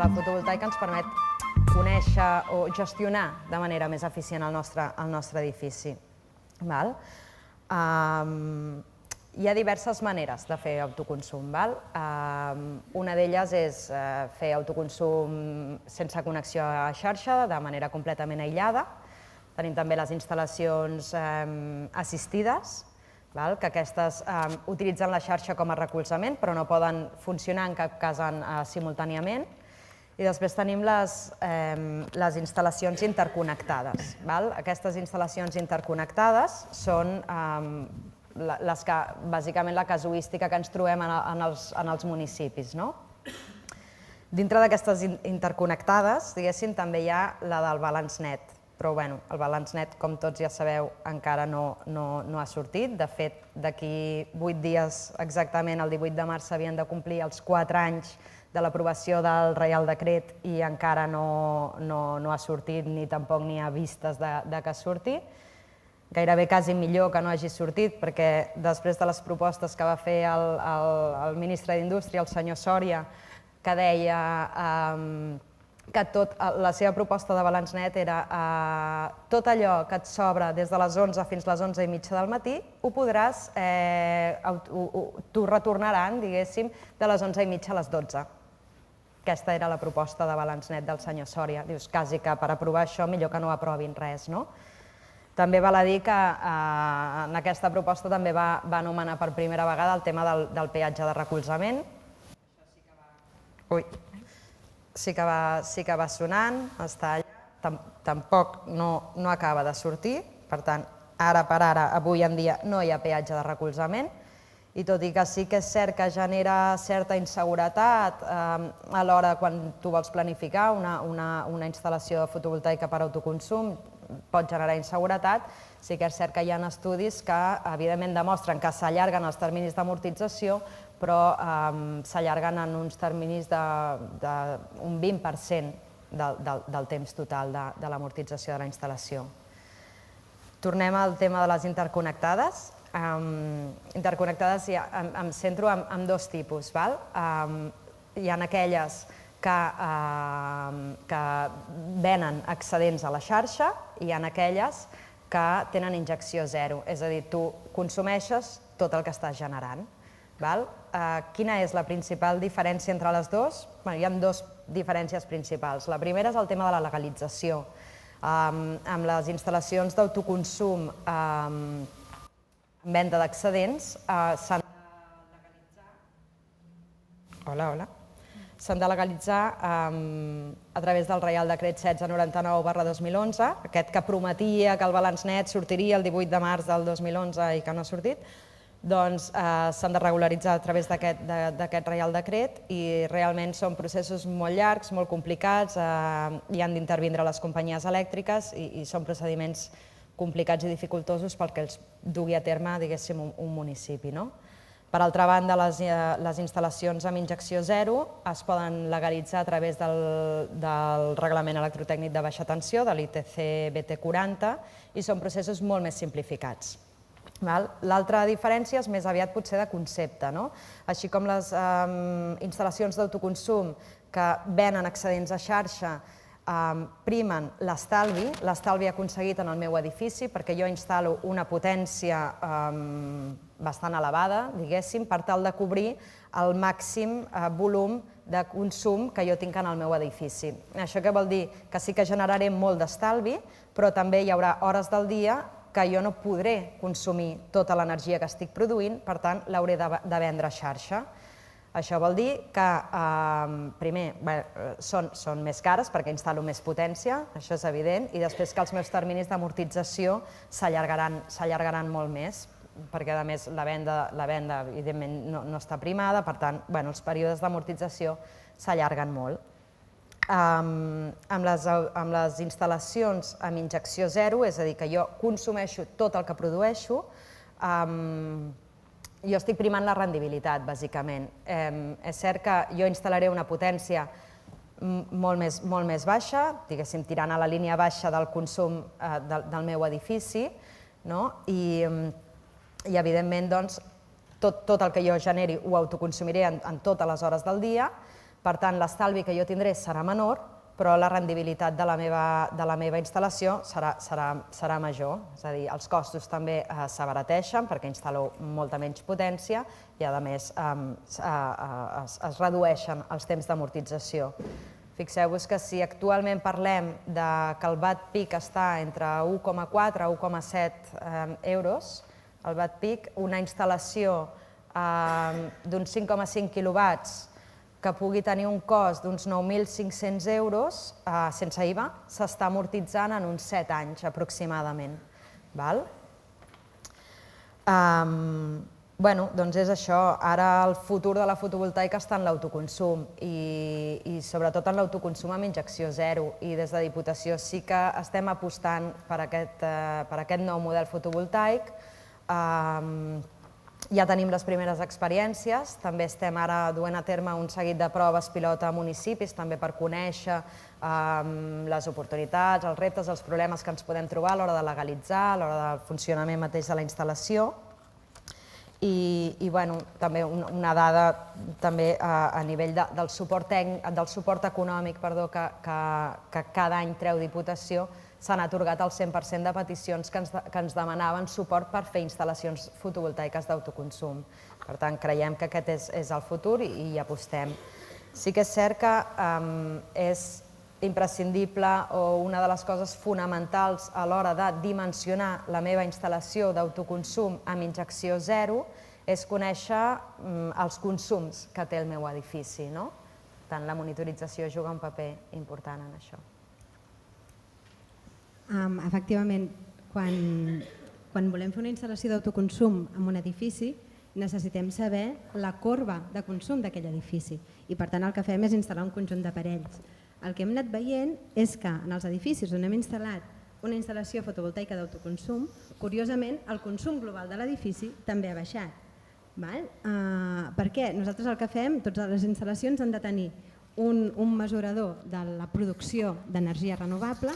la fotovoltaica ens permet conèixer o gestionar de manera més eficient el nostre edifici. Hi ha diverses maneres de fer autoconsum. Una d'elles és fer autoconsum sense connexió a xarxa, de manera completament aïllada. Tenim també les instal·lacions assistides, que aquestes utilitzen la xarxa com a recolzament, però no poden funcionar en cap cas simultàniament. I després tenim les instal·lacions interconnectades. Aquestes instal·lacions interconnectades són bàsicament la casuística que ens trobem en els municipis. Dintre d'aquestes interconnectades, diguéssim, també hi ha la del balanç net, però el balanç net, com tots ja sabeu, encara no ha sortit. De fet, d'aquí 8 dies, exactament el 18 de març, s'havien de complir els 4 anys de l'aprovació del Reial Decret i encara no ha sortit ni tampoc n'hi ha vistes de que surti. Gairebé quasi millor que no hagi sortit, perquè després de les propostes que va fer el ministre d'Indústria, el senyor Sòria, que deia que la seva proposta de balanç net era tot allò que et sobra des de les 11 fins a les 11:30 del matí, ho podràs, t'ho retornaran, diguéssim, de les 11:30 a les 12. Aquesta era la proposta de balanç net del senyor Sòria. Dius, quasi que per aprovar això millor que no aprovin res, no? També val a dir que en aquesta proposta també va anomenar per primera vegada el tema del peatge de recolzament. Sí que va sonant, està allà, tampoc no acaba de sortir, per tant, ara per ara, avui en dia, no hi ha peatge de recolzament, i tot i que sí que és cert que genera certa inseguretat a l'hora quan tu vols planificar una instal·lació fotovoltaica per autoconsum, pot generar inseguretat, sí que és cert que hi ha estudis que evidentment demostren que s'allarguen els terminis d'amortització, però s'allarguen en uns terminis d'un 20% del temps total de l'amortització de la instal·lació. Tornem al tema de les interconnectades. Interconnectades em centro en 2 tipus. Hi ha aquelles que venen excedents a la xarxa i hi ha aquelles que tenen injecció zero, és a dir, tu consumeixes tot el que estàs generant. Quina és la principal diferència entre les dues? Hi ha 2 diferències principals. La primera és el tema de la legalització. Amb les instal·lacions d'autoconsum amb venda d'excedents s'han de legalitzar a través del Reial Decret 1699/2011, aquest que prometia que el balanç net sortiria el 18 de març del 2011 i que no ha sortit, doncs s'han de regularitzar a través d'aquest Reial Decret i realment són processos molt llargs, molt complicats, hi han d'intervindre les companyies elèctriques i són procediments complicats i dificultosos pel que els dugui a terme, diguéssim, un municipi. Per altra banda, les instal·lacions amb injecció zero es poden legalitzar a través del Reglament Electrotècnic de Baixa Tensió, de l'ITC BT40, i són processos molt més simplificats. L'altra diferència és més aviat potser de concepte. Així com les instal·lacions d'autoconsum que venen excedents a xarxa primen l'estalvi aconseguit en el meu edifici, perquè jo instal·lo una potència bastant elevada, diguéssim, per tal de cobrir el màxim volum de consum que jo tinc en el meu edifici. Això què vol dir? Que sí que generaré molt d'estalvi, però també hi haurà hores del dia que jo no podré consumir tota l'energia que estic produint, per tant, l'hauré de vendre a xarxa. Això vol dir que, primer, són més cares perquè instal·lo més potència, això és evident, i després que els meus terminis d'amortització s'allargaran molt més, perquè, a més, la venda, evidentment, no està primada, per tant, els períodes d'amortització s'allarguen molt. Amb les instal·lacions amb injecció zero, és a dir, que jo consumeixo tot el que produeixo, jo estic primant la rendibilitat, bàsicament. És cert que jo instal·laré una potència molt més baixa, diguéssim, tirant a la línia baixa del consum del meu edifici, i, evidentment, tot el que jo generi ho autoconsumiré en totes les hores del dia, Per tant, l'estalvi que jo tindré serà menor, però la rendibilitat de la meva instal·lació serà major. És a dir, els costos també s'abarateixen perquè instal·lo molta menys potència i, a més, es redueixen els temps d'amortització. Fixeu-vos que si actualment parlem que el watt peak està entre 1,4 i 1,7 euros, el watt peak, una instal·lació d'uns 5,5 quilowatts que pugui tenir un cost d'uns 9.500 euros sense IVA, s'està amortitzant en uns 7 anys aproximadament. Bé, doncs és això. Ara el futur de la fotovoltaica està en l'autoconsum i sobretot en l'autoconsum amb injecció zero. I des de Diputació sí que estem apostant per aquest nou model fotovoltaic. Ja tenim les primeres experiències, també estem ara duent a terme un seguit de proves pilot a municipis, també per conèixer les oportunitats, els reptes, els problemes que ens podem trobar a l'hora de legalitzar, a l'hora del funcionament mateix de la instal·lació. I també una dada a nivell del suport econòmic que cada any treu Diputació, s'han atorgat el 100% de peticions que ens demanaven suport per fer instal·lacions fotovoltaiques d'autoconsum. Per tant, creiem que aquest és el futur i hi apostem. Sí que és cert que és imprescindible o una de les coses fonamentals a l'hora de dimensionar la meva instal·lació d'autoconsum amb injecció zero és conèixer els consums que té el meu edifici. Per tant, la monitorització juga un paper important en això. Efectivament, quan volem fer una instal·lació d'autoconsum en un edifici, necessitem saber la corba de consum d'aquell edifici i per tant el que fem és instal·lar un conjunt d'aparells. El que hem anat veient és que en els edificis on hem instal·lat una instal·lació fotovoltaica d'autoconsum, curiosament el consum global de l'edifici també ha baixat. Per què? Nosaltres el que fem, totes les instal·lacions han de tenir un mesurador de la producció d'energia renovable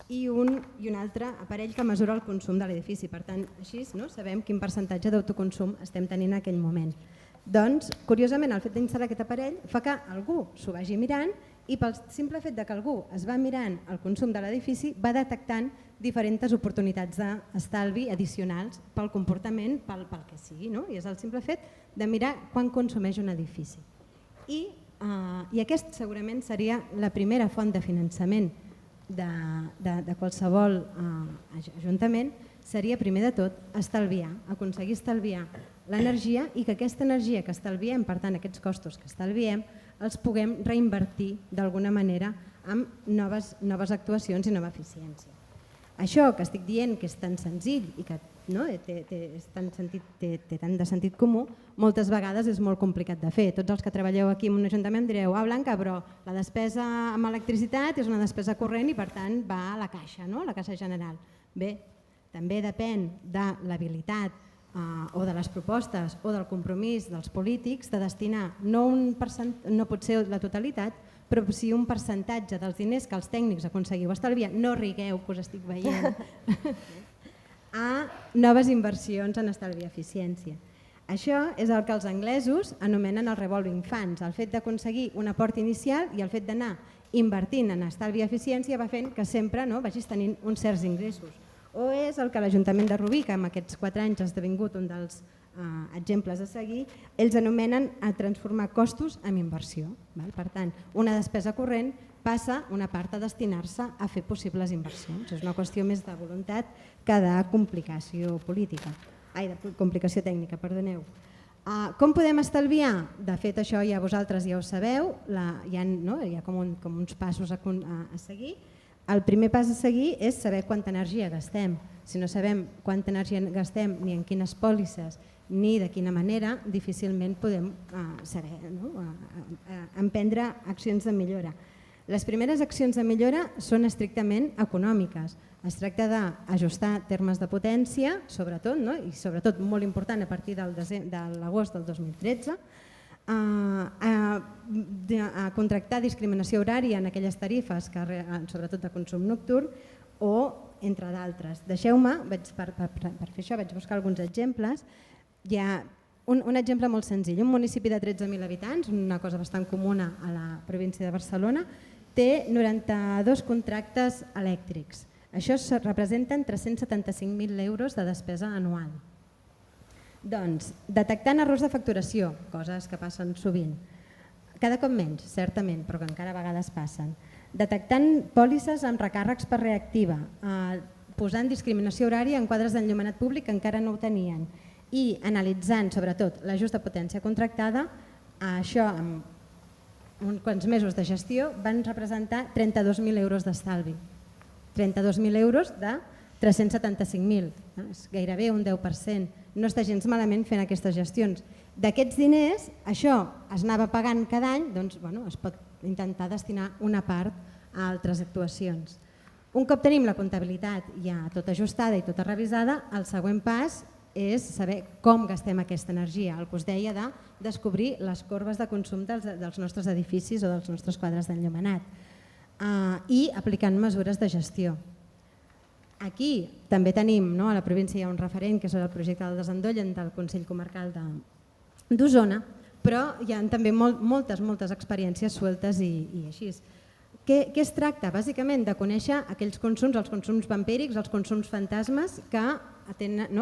i un altre aparell que mesura el consum de l'edifici. Per tant, així sabem quin percentatge d'autoconsum estem tenint en aquell moment. Doncs, curiosament, el fet d'instal·lar aquest aparell fa que algú s'ho vagi mirant i pel simple fet que algú es va mirant el consum de l'edifici va detectant diferents oportunitats d'estalvi addicionals pel comportament, pel que sigui. I és el simple fet de mirar quan consumeix un edifici. I aquest segurament seria la primera font de finançament de qualsevol ajuntament, seria primer de tot estalviar, aconseguir estalviar l'energia i que aquesta energia que estalviem, per tant aquests costos que estalviem, els puguem reinvertir d'alguna manera amb noves actuacions i nova eficiència. Això que estic dient que és tan senzill i que té tant de sentit comú, moltes vegades és molt complicat de fer. Tots els que treballeu aquí en un ajuntament direu Blanca, però la despesa amb electricitat és una despesa corrent i per tant va a la caixa, la caixa general. Bé, també depèn de l'habilitat o de les propostes o del compromís dels polítics de destinar, no pot ser la totalitat, però sí un percentatge dels diners que els tècnics aconseguiu estalviar, no rigueu que us estic veient, a noves inversions en estalvi i eficiència. Això és el que els anglesos anomenen el revolving funds, el fet d'aconseguir un aport inicial i el fet d'anar invertint en estalvi i eficiència va fent que sempre vagis tenint uns certs ingressos. O és el que l'Ajuntament de Rubí, que en aquests 4 anys ha esdevingut un dels exemples a seguir, ells anomenen a transformar costos en inversió. Per tant, una despesa corrent passa una part a destinar-se a fer possibles inversions. És una qüestió més de voluntat que de complicació política. Ai, de complicació tècnica, perdoneu. Com podem estalviar? De fet, això ja vosaltres ja ho sabeu, hi ha com uns passos a seguir. El primer pas a seguir és saber quanta energia gastem. Si no sabem quanta energia gastem ni en quines pòlisses ni de quina manera, difícilment podem saber emprendre accions de millora. Les primeres accions de millora són estrictament econòmiques. Es tracta d'ajustar termes de potència, sobretot, i sobretot molt important a partir de l'agost del 2013, a contractar discriminació horària en aquelles tarifes, sobretot de consum nocturn, o entre d'altres. Deixeu-me, per fer això vaig buscar alguns exemples. Un exemple molt senzill. Un municipi de 13.000 habitants, una cosa bastant comuna a la província de Barcelona, té 92 contractes elèctrics. Això representen 375.000 euros de despesa anual. Doncs, detectant errors de facturació, coses que passen sovint, cada cop menys, certament, però que encara a vegades passen. Detectant pòlisses amb recàrrecs per reactiva, posant discriminació horària en quadres d'enllumenat públic que encara no ho tenien, i analitzant, sobretot, l'ajust de potència contractada, això amb uns quants mesos de gestió van representar 32.000 euros d'estalvi. 32.000 euros de 375.000, és gairebé un 10%. No està gens malament fent aquestes gestions. D'aquests diners, això es anava pagant cada any, doncs es pot intentar destinar una part a altres actuacions. Un cop tenim la comptabilitat ja tota ajustada i tota revisada, el següent pas és saber com gastem aquesta energia, el que us deia de descobrir les corbes de consum dels nostres edificis o dels nostres quadres d'enllumenat i aplicant mesures de gestió. Aquí també tenim, a la província hi ha un referent que és el projecte del Desendollen del Consell Comarcal d'Osona, però hi ha també moltes experiències sueltes i així. Què es tracta? Bàsicament de conèixer aquells consums, els consums vampírics, els consums fantasmes que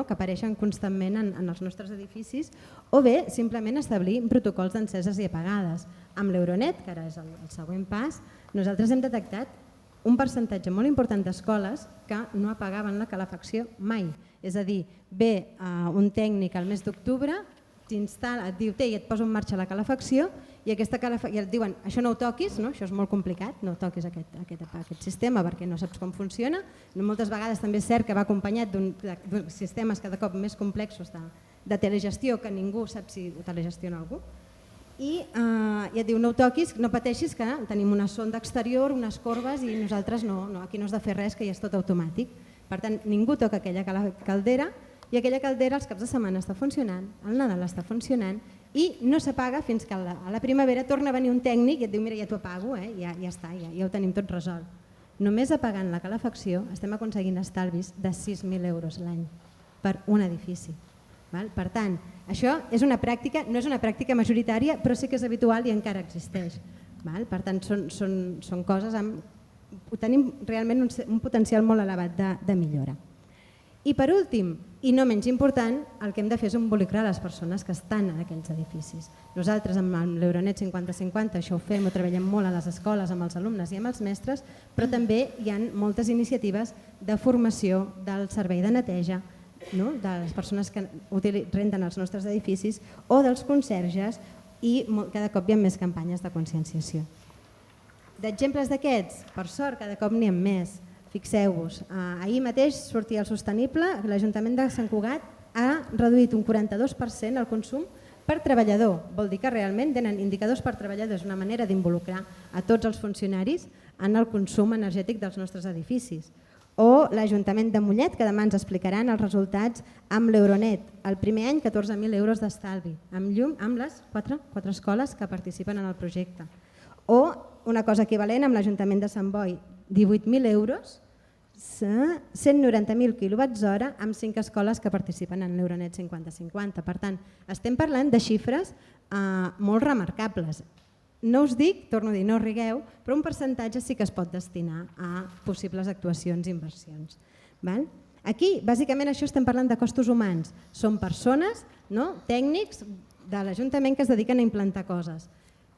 apareixen constantment en els nostres edificis, o bé simplement establir protocols d'enceses i apagades. Amb l'Euronet, que ara és el següent pas, nosaltres hem detectat un percentatge molt important d'escoles que no apagaven la calefacció mai. És a dir, ve un tècnic al mes d'octubre, t'instal·la, et diu, i et posa en marxa la calefacció, i et diuen, això no ho toquis, això és molt complicat, no toquis aquest sistema perquè no saps com funciona. Moltes vegades també és cert que va acompanyat d'uns sistemes cada cop més complexos de telegestió que ningú sap si ho telegestiona algú. I et diu, no ho toquis, no pateixis que tenim una sonda exterior, unes corbes i nosaltres aquí no has de fer res, que ja és tot automàtic. Per tant, ningú toca aquella caldera i aquella caldera als caps de setmana està funcionant, al Nadal està funcionant i no s'apaga fins que a la primavera torna a venir un tècnic i et diu, mira, ja t'ho apago, ja està, ja ho tenim tot resolt. Només apagant la calefacció estem aconseguint estalvis de 6.000 euros l'any per un edifici. Per tant, això és una pràctica, no és una pràctica majoritària, però sí que és habitual i encara existeix. Per tant, són coses amb... Tenim realment un potencial molt elevat de millora. I per últim, i no menys important, el que hem de fer és involucrar les persones que estan en aquells edificis. Nosaltres amb l'Euronet 50-50 això ho fem, ho treballem molt a les escoles, amb els alumnes i amb els mestres, però també hi ha moltes iniciatives de formació del servei de neteja, de les persones que renten els nostres edificis o dels conserges i cada cop hi ha més campanyes de conscienciació. D'exemples d'aquests, per sort, cada cop n'hi ha més. Fixeu-vos, ahir mateix sortia el Sostenible, l'Ajuntament de Sant Cugat ha reduït un 42% el consum per treballador. Vol dir que realment tenen indicadors per treballador, és una manera d'involucrar a tots els funcionaris en el consum energètic dels nostres edificis. O l'Ajuntament de Mollet, que demà ens explicaran els resultats amb l'Euronet. El primer any, 14.000 euros d'estalvi, amb llum, amb les 4 escoles que participen en el projecte. O una cosa equivalent amb l'Ajuntament de Sant Boi, 18.000 euros, 190.000 kWh amb 5 escoles que participen en l'Euronet 50-50. Per tant, estem parlant de xifres molt remarcables. No us dic, torno a dir, no rigueu, però un percentatge sí que es pot destinar a possibles actuacions i inversions. Aquí, bàsicament, això estem parlant de costos humans. Són persones, tècnics de l'Ajuntament que es dediquen a implantar coses.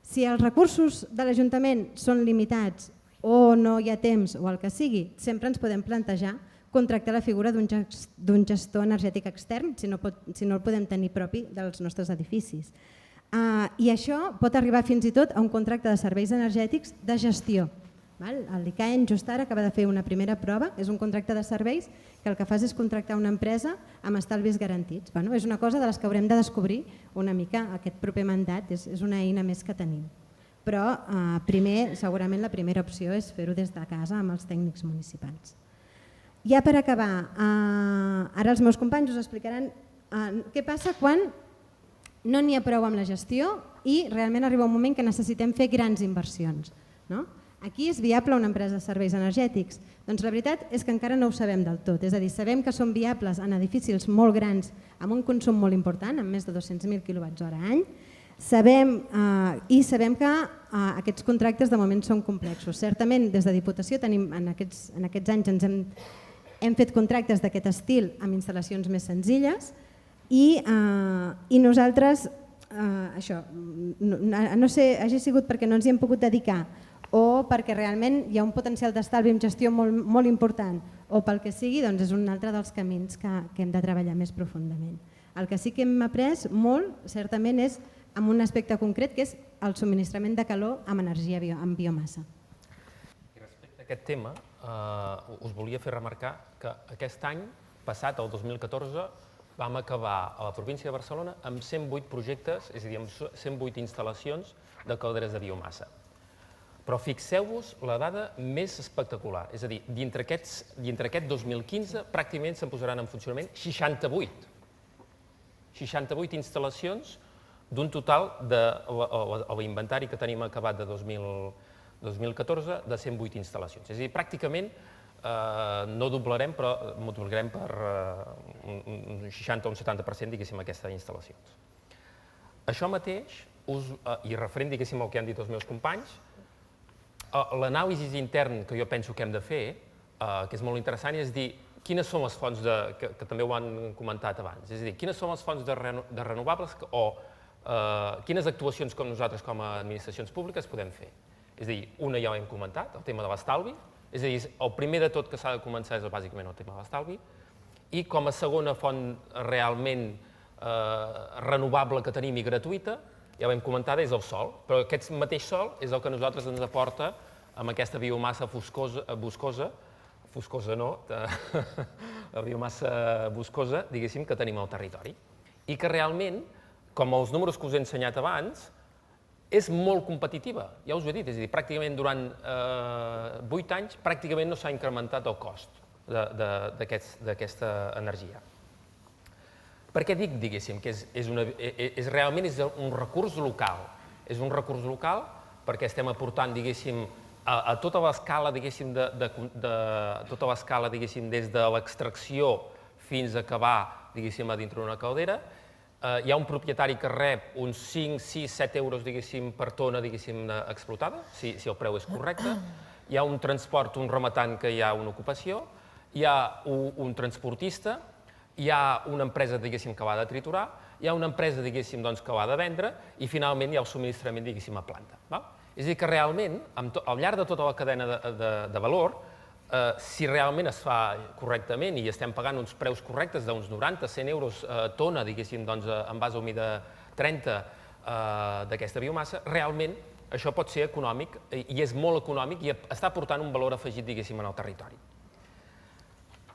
Si els recursos de l'Ajuntament són limitats o no hi ha temps o el que sigui, sempre ens podem plantejar contractar la figura d'un gestor energètic extern si no el podem tenir propi dels nostres edificis. I això pot arribar fins i tot a un contracte de serveis energètics de gestió. L'ICAEN just ara acaba de fer una primera prova, és un contracte de serveis que el que fas és contractar una empresa amb estalvis garantits. És una cosa de les que haurem de descobrir una mica aquest proper mandat, és una eina més que tenim. Però primer, segurament la primera opció és fer-ho des de casa amb els tècnics municipals. Ja per acabar, ara els meus companys us explicaran què passa quan no n'hi ha prou amb la gestió i realment arriba un moment que necessitem fer grans inversions. Aquí és viable una empresa de serveis energètics? Doncs la veritat és que encara no ho sabem del tot, és a dir, sabem que són viables en edificis molt grans amb un consum molt important, amb més de 200.000 kWh any, sabem que aquests contractes de moment són complexos. Certament des de Diputació tenim en aquests anys hem fet contractes d'aquest estil amb instal·lacions més senzilles i nosaltres, això, no sé, hagi sigut perquè no ens hi hem pogut dedicar o perquè realment hi ha un potencial d'estalvi en gestió molt important o pel que sigui, doncs és un altre dels camins que hem de treballar més profundament. El que sí que hem après molt, certament, és en un aspecte concret que és el subministrament de calor amb energia amb biomassa. I respecte a aquest tema, us volia fer remarcar que aquest any passat, el 2014, vam acabar a la província de Barcelona amb 108 projectes, és a dir, amb 108 instal·lacions de calderes de biomassa. Però fixeu-vos la dada més espectacular, és a dir, dintre aquest 2015 pràcticament se'n posaran en funcionament 68. 68 instal·lacions d'un total de l'inventari que tenim acabat de 2014 de 108 instal·lacions. És a dir, pràcticament no doblarem, però multiplicarem per un 60 o un 70%, diguéssim, aquestes instal·lacions. Això mateix, i referent, diguéssim, al que han dit els meus companys, l'anàlisi intern que jo penso que hem de fer, que és molt interessant, és dir, quines són les fonts, que també ho han comentat abans, és a dir, quines són les fonts de renovables o quines actuacions com nosaltres com a administracions públiques podem fer. És a dir, una ja ho hem comentat, el tema de l'estalvi, és a dir, el primer de tot que s'ha de començar és bàsicament el tema de l'estalvi, i com a segona font realment renovable que tenim i gratuïta, ja ho hem comentat, és el sol, però aquest mateix sol és el que a nosaltres ens aporta amb aquesta biomassa boscosa, la biomassa boscosa, diguéssim, que tenim al territori. I que realment, com els números que us he ensenyat abans, és molt competitiva, ja us ho he dit, és a dir, pràcticament durant 8 anys pràcticament no s'ha incrementat el cost d'aquesta energia. Per què dic, diguéssim, que realment és un recurs local? És un recurs local perquè estem aportant, diguéssim, a tota l'escala, diguéssim, des de l'extracció fins a acabar, diguéssim, a dintre d'una caldera. Hi ha un propietari que rep uns 5, 6, 7 euros, diguéssim, per tona, diguéssim, explotada, si el preu és correcte. Hi ha un transport, un rematant que hi ha una ocupació, hi ha un transportista, hi ha una empresa, diguéssim, que l'ha de triturar, hi ha una empresa, diguéssim, que l'ha de vendre i finalment hi ha el subministrament, diguéssim, a planta. És a dir, que realment, al llarg de tota la cadena de valor, si realment es fa correctament i estem pagant uns preus correctes d'uns 90, 100 euros tona, diguéssim, en base humida 30 d'aquesta biomassa, realment això pot ser econòmic i és molt econòmic i està aportant un valor afegit, diguéssim, en el territori.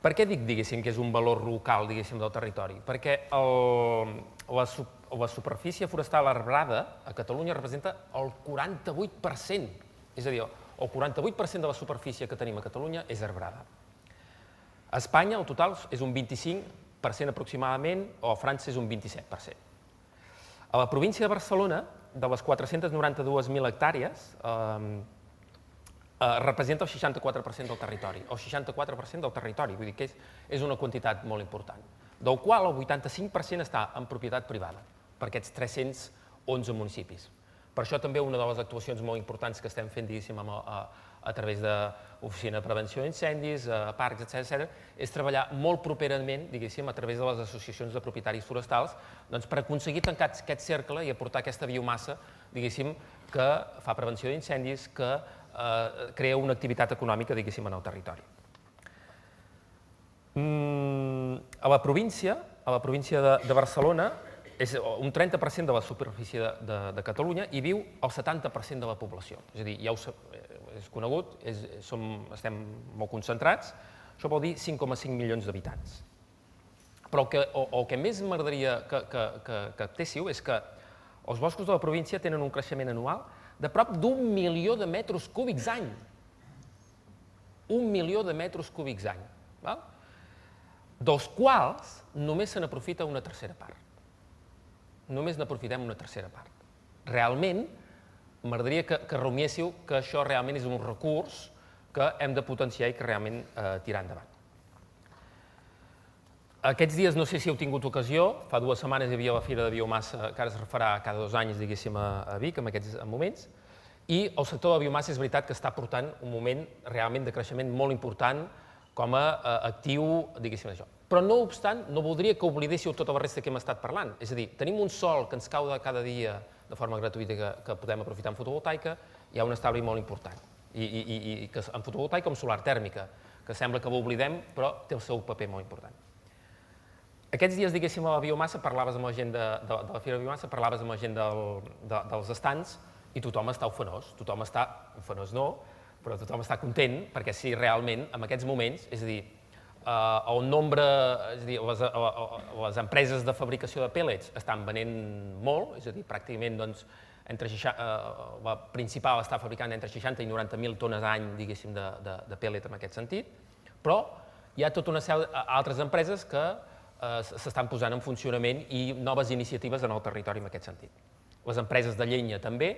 Per què dic, diguéssim, que és un valor local, diguéssim, del territori? Perquè la superfície forestal arbrada a Catalunya representa el 48%, és a dir, el 48% de la superfície que tenim a Catalunya és arbrada. A Espanya el total és un 25% aproximadament, o a França és un 27%. A la província de Barcelona, de les 492.000 hectàrees, representa el 64% del territori, el 64% del territori, vull dir que és una quantitat molt important, del qual el 85% està en propietat privada, per aquests 311 municipis. Per això també una de les actuacions molt importants que estem fent, diguéssim, a través de l'Oficina de Prevenció d'Incendis, parcs, etc., és treballar molt properament, diguéssim, a través de les associacions de propietaris forestals, per aconseguir tancar aquest cercle i aportar aquesta biomassa, diguéssim, que fa prevenció d'incendis, que crea una activitat econòmica, diguéssim, en el territori. A la província de Barcelona, és un 30% de la superfície de Catalunya i viu el 70% de la població. És a dir, ja és conegut, estem molt concentrats, això vol dir 5,5 milions d'habitants. Però el que més m'agradaria que captéssiu és que els boscos de la província tenen un creixement anual de prop d'1 milió de metres cúbics any. 1 milió de metres cúbics any, dels quals només se n'aprofita una tercera part. Només n'aprofitem una tercera part. Realment, m'agradaria que rumiéssiu que això realment és un recurs que hem de potenciar i que realment tirar endavant. Aquests dies, no sé si heu tingut ocasió, fa 2 setmanes hi havia la Fira de Biomassa, que ara es refarà cada 2 anys, diguéssim, a Vic, en aquests moments, i el sector de la biomassa és veritat que està portant un moment realment de creixement molt important com a actiu, diguéssim, això. Però no obstant, no voldria que oblidéssiu tota la resta que hem estat parlant. És a dir, tenim un sol que ens cau cada dia de forma gratuïta que podem aprofitar en fotovoltaica, hi ha un estalvi molt important, i que en fotovoltaica com solar tèrmica, que sembla que ho oblidem, però té el seu paper molt important. Aquests dies, diguéssim, a la biomassa, parlaves amb la gent de la Fira de Biomassa, parlaves amb la gent dels estants i tothom està ufanós. Tothom està, ufanós no, però tothom està content perquè si realment en aquests moments, és a dir, el nombre, és a dir, les empreses de fabricació de pèl·lets estan venent molt, és a dir, pràcticament la principal està fabricant entre 60 i 90.000 tones any, diguéssim, de pèl·let en aquest sentit, però hi ha tota una sèrie d'altres empreses que s'estan posant en funcionament i noves iniciatives en el territori en aquest sentit. Les empreses de llenya també,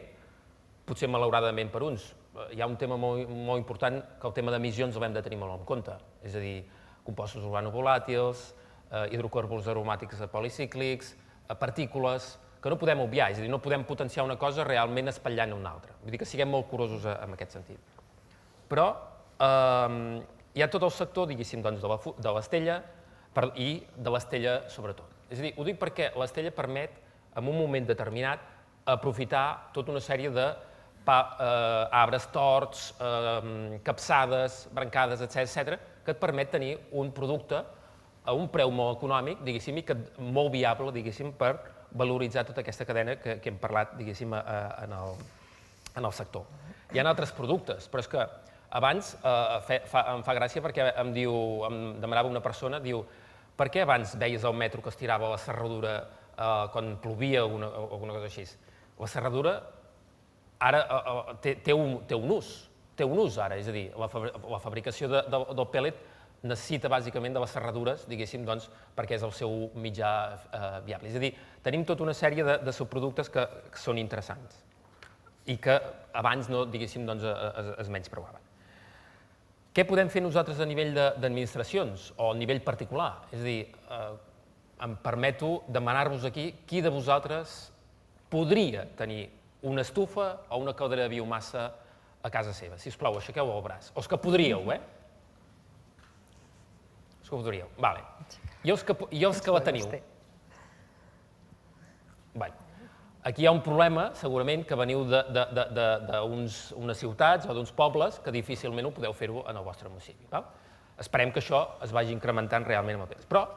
potser malauradament per uns. Hi ha un tema molt important que el tema d'emissions l'hem de tenir molt en compte, és a dir, compostos organovolàtils, hidrocarburs aromàtics policíclics, partícules, que no podem obviar, és a dir, no podem potenciar una cosa realment espatllant una altra. Vull dir que siguem molt curosos en aquest sentit. Però hi ha tot el sector, diguéssim, de l'estella, i de l'estella sobretot. És a dir, ho dic perquè l'estella permet, en un moment determinat, aprofitar tota una sèrie d'arbres torts, capçades, brancades, etc., que et permet tenir un producte a un preu molt econòmic, diguéssim, i molt viable, diguéssim, per valoritzar tota aquesta cadena que hem parlat, diguéssim, en el sector. Hi ha altres productes, però és que abans em fa gràcia perquè em demanava una persona, diu, per què abans veies al metro que es tirava la serradura quan plovia o alguna cosa així? La serradura ara té un ús ara, és a dir, la fabricació del pèl·let necessita bàsicament de les serradures, diguéssim, perquè és el seu mitjà viable. És a dir, tenim tota una sèrie de subproductes que són interessants i que abans, diguéssim, es menyspreaven. Què podem fer nosaltres a nivell d'administracions o a nivell particular? És a dir, em permeto demanar-vos aquí qui de vosaltres podria tenir una estufa o una caldera de biomassa a casa seva. Si us plau, aixequeu el braç. O els que podríeu, Els que podríeu, vale. I els que la teniu? Aquí hi ha un problema, segurament, que veniu d'unes ciutats o d'uns pobles que difícilment ho podeu fer-ho en el vostre municipi. Esperem que això es vagi incrementant realment amb el temps. Però,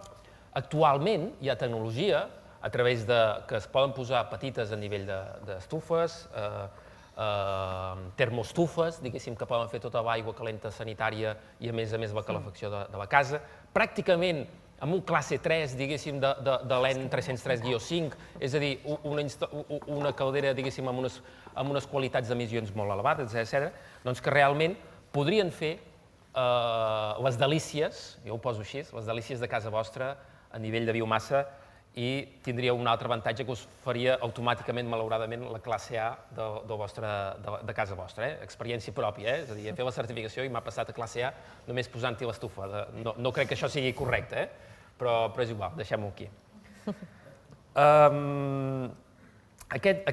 actualment, hi ha tecnologia a través que es poden posar petites a nivell d'estufes, termostufes, diguéssim, que poden fer tota l'aigua calenta sanitària i, a més la calefacció de la casa. Pràcticament, amb un classe 3, diguéssim, de l'EN 303-5, és a dir, una caldera, diguéssim, amb unes qualitats d'emissions molt elevades, etc., doncs que realment podrien fer les delícies, jo ho poso així, les delícies de casa vostra a nivell de biomassa i tindria un altre avantatge que us faria automàticament, malauradament, la classe A de casa vostra. Experiència pròpia, és a dir, he fet la certificació i m'ha passat a classe A només posant-hi l'estufa. No crec que això sigui correcte, però és igual, deixem-ho aquí.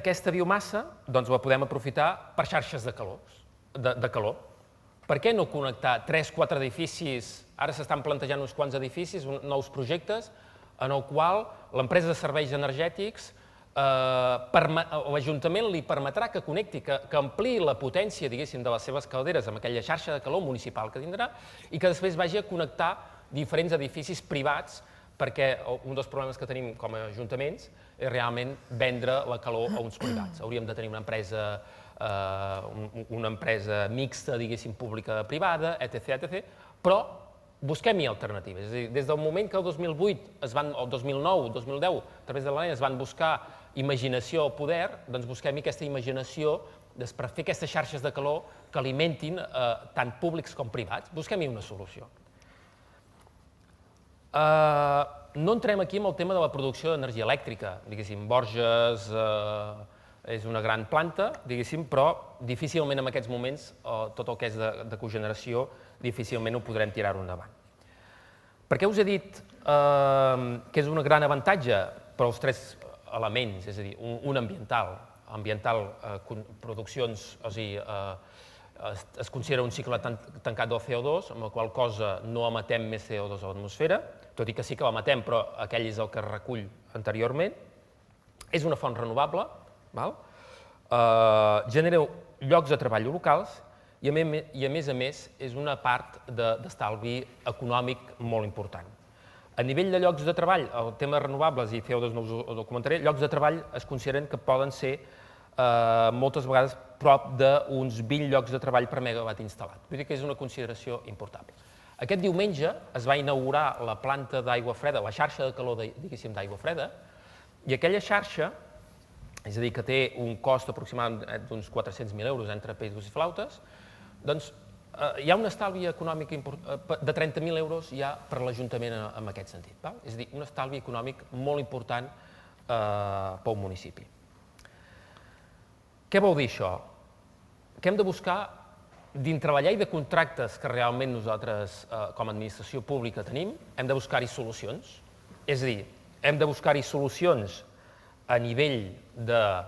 Aquesta biomassa la podem aprofitar per xarxes de calor. Per què no connectar 3-4 edificis? Ara s'estan plantejant uns quants edificis, nous projectes, en el qual l'empresa de serveis energètics, l'Ajuntament li permetrà que connecti, que ampliï la potència, diguéssim, de les seves calderes amb aquella xarxa de calor municipal que tindrà i que després vagi a connectar diferents edificis privats, perquè un dels problemes que tenim com a ajuntaments és realment vendre la calor a uns privats. Hauríem de tenir una empresa mixta, diguéssim, pública-privada, etc., però busquem-hi alternatives. És a dir, des del moment que el 2008, el 2009, el 2010, a través de l'ANE es van buscar imaginació o poder, doncs busquem-hi aquesta imaginació per fer aquestes xarxes de calor que alimentin tant públics com privats. Busquem-hi una solució. No entrem aquí en el tema de la producció d'energia elèctrica, diguéssim, Borges, és una gran planta, diguéssim, però difícilment en aquests moments tot el que és de cogeneració difícilment ho podrem tirar-ho endavant. Per què us he dit que és un gran avantatge per als tres elements, és a dir, un ambiental, produccions, o sigui, es considera un cicle tancat del CO2, amb la qual cosa no emetem més CO2 a l'atmosfera, tot i que sí que l'emetem, però aquell és el que es recull anteriorment. És una font renovable, genera llocs de treball locals i, a més, és una part d'estalvi econòmic molt important. A nivell de llocs de treball, el tema de renovables i CO2 no us ho comentaré, llocs de treball es consideren que poden ser moltes vegades prop d'uns 20 llocs de treball per megawatt instal·lat. Vull dir que és una consideració important. Aquest diumenge es va inaugurar la planta d'aigua freda, la xarxa de calor, diguéssim, d'aigua freda, i aquella xarxa, és a dir, que té un cost aproximadament d'uns 400.000 euros entre peixos i flautes, doncs hi ha un estalvi econòmic de 30.000 euros ja per l'Ajuntament en aquest sentit. És a dir, un estalvi econòmic molt important pel municipi. Què vol dir això? Que hem de buscar, dins treballar i de contractes que realment nosaltres, com a administració pública, tenim, hem de buscar-hi solucions. És a dir, hem de buscar-hi solucions a nivell d'un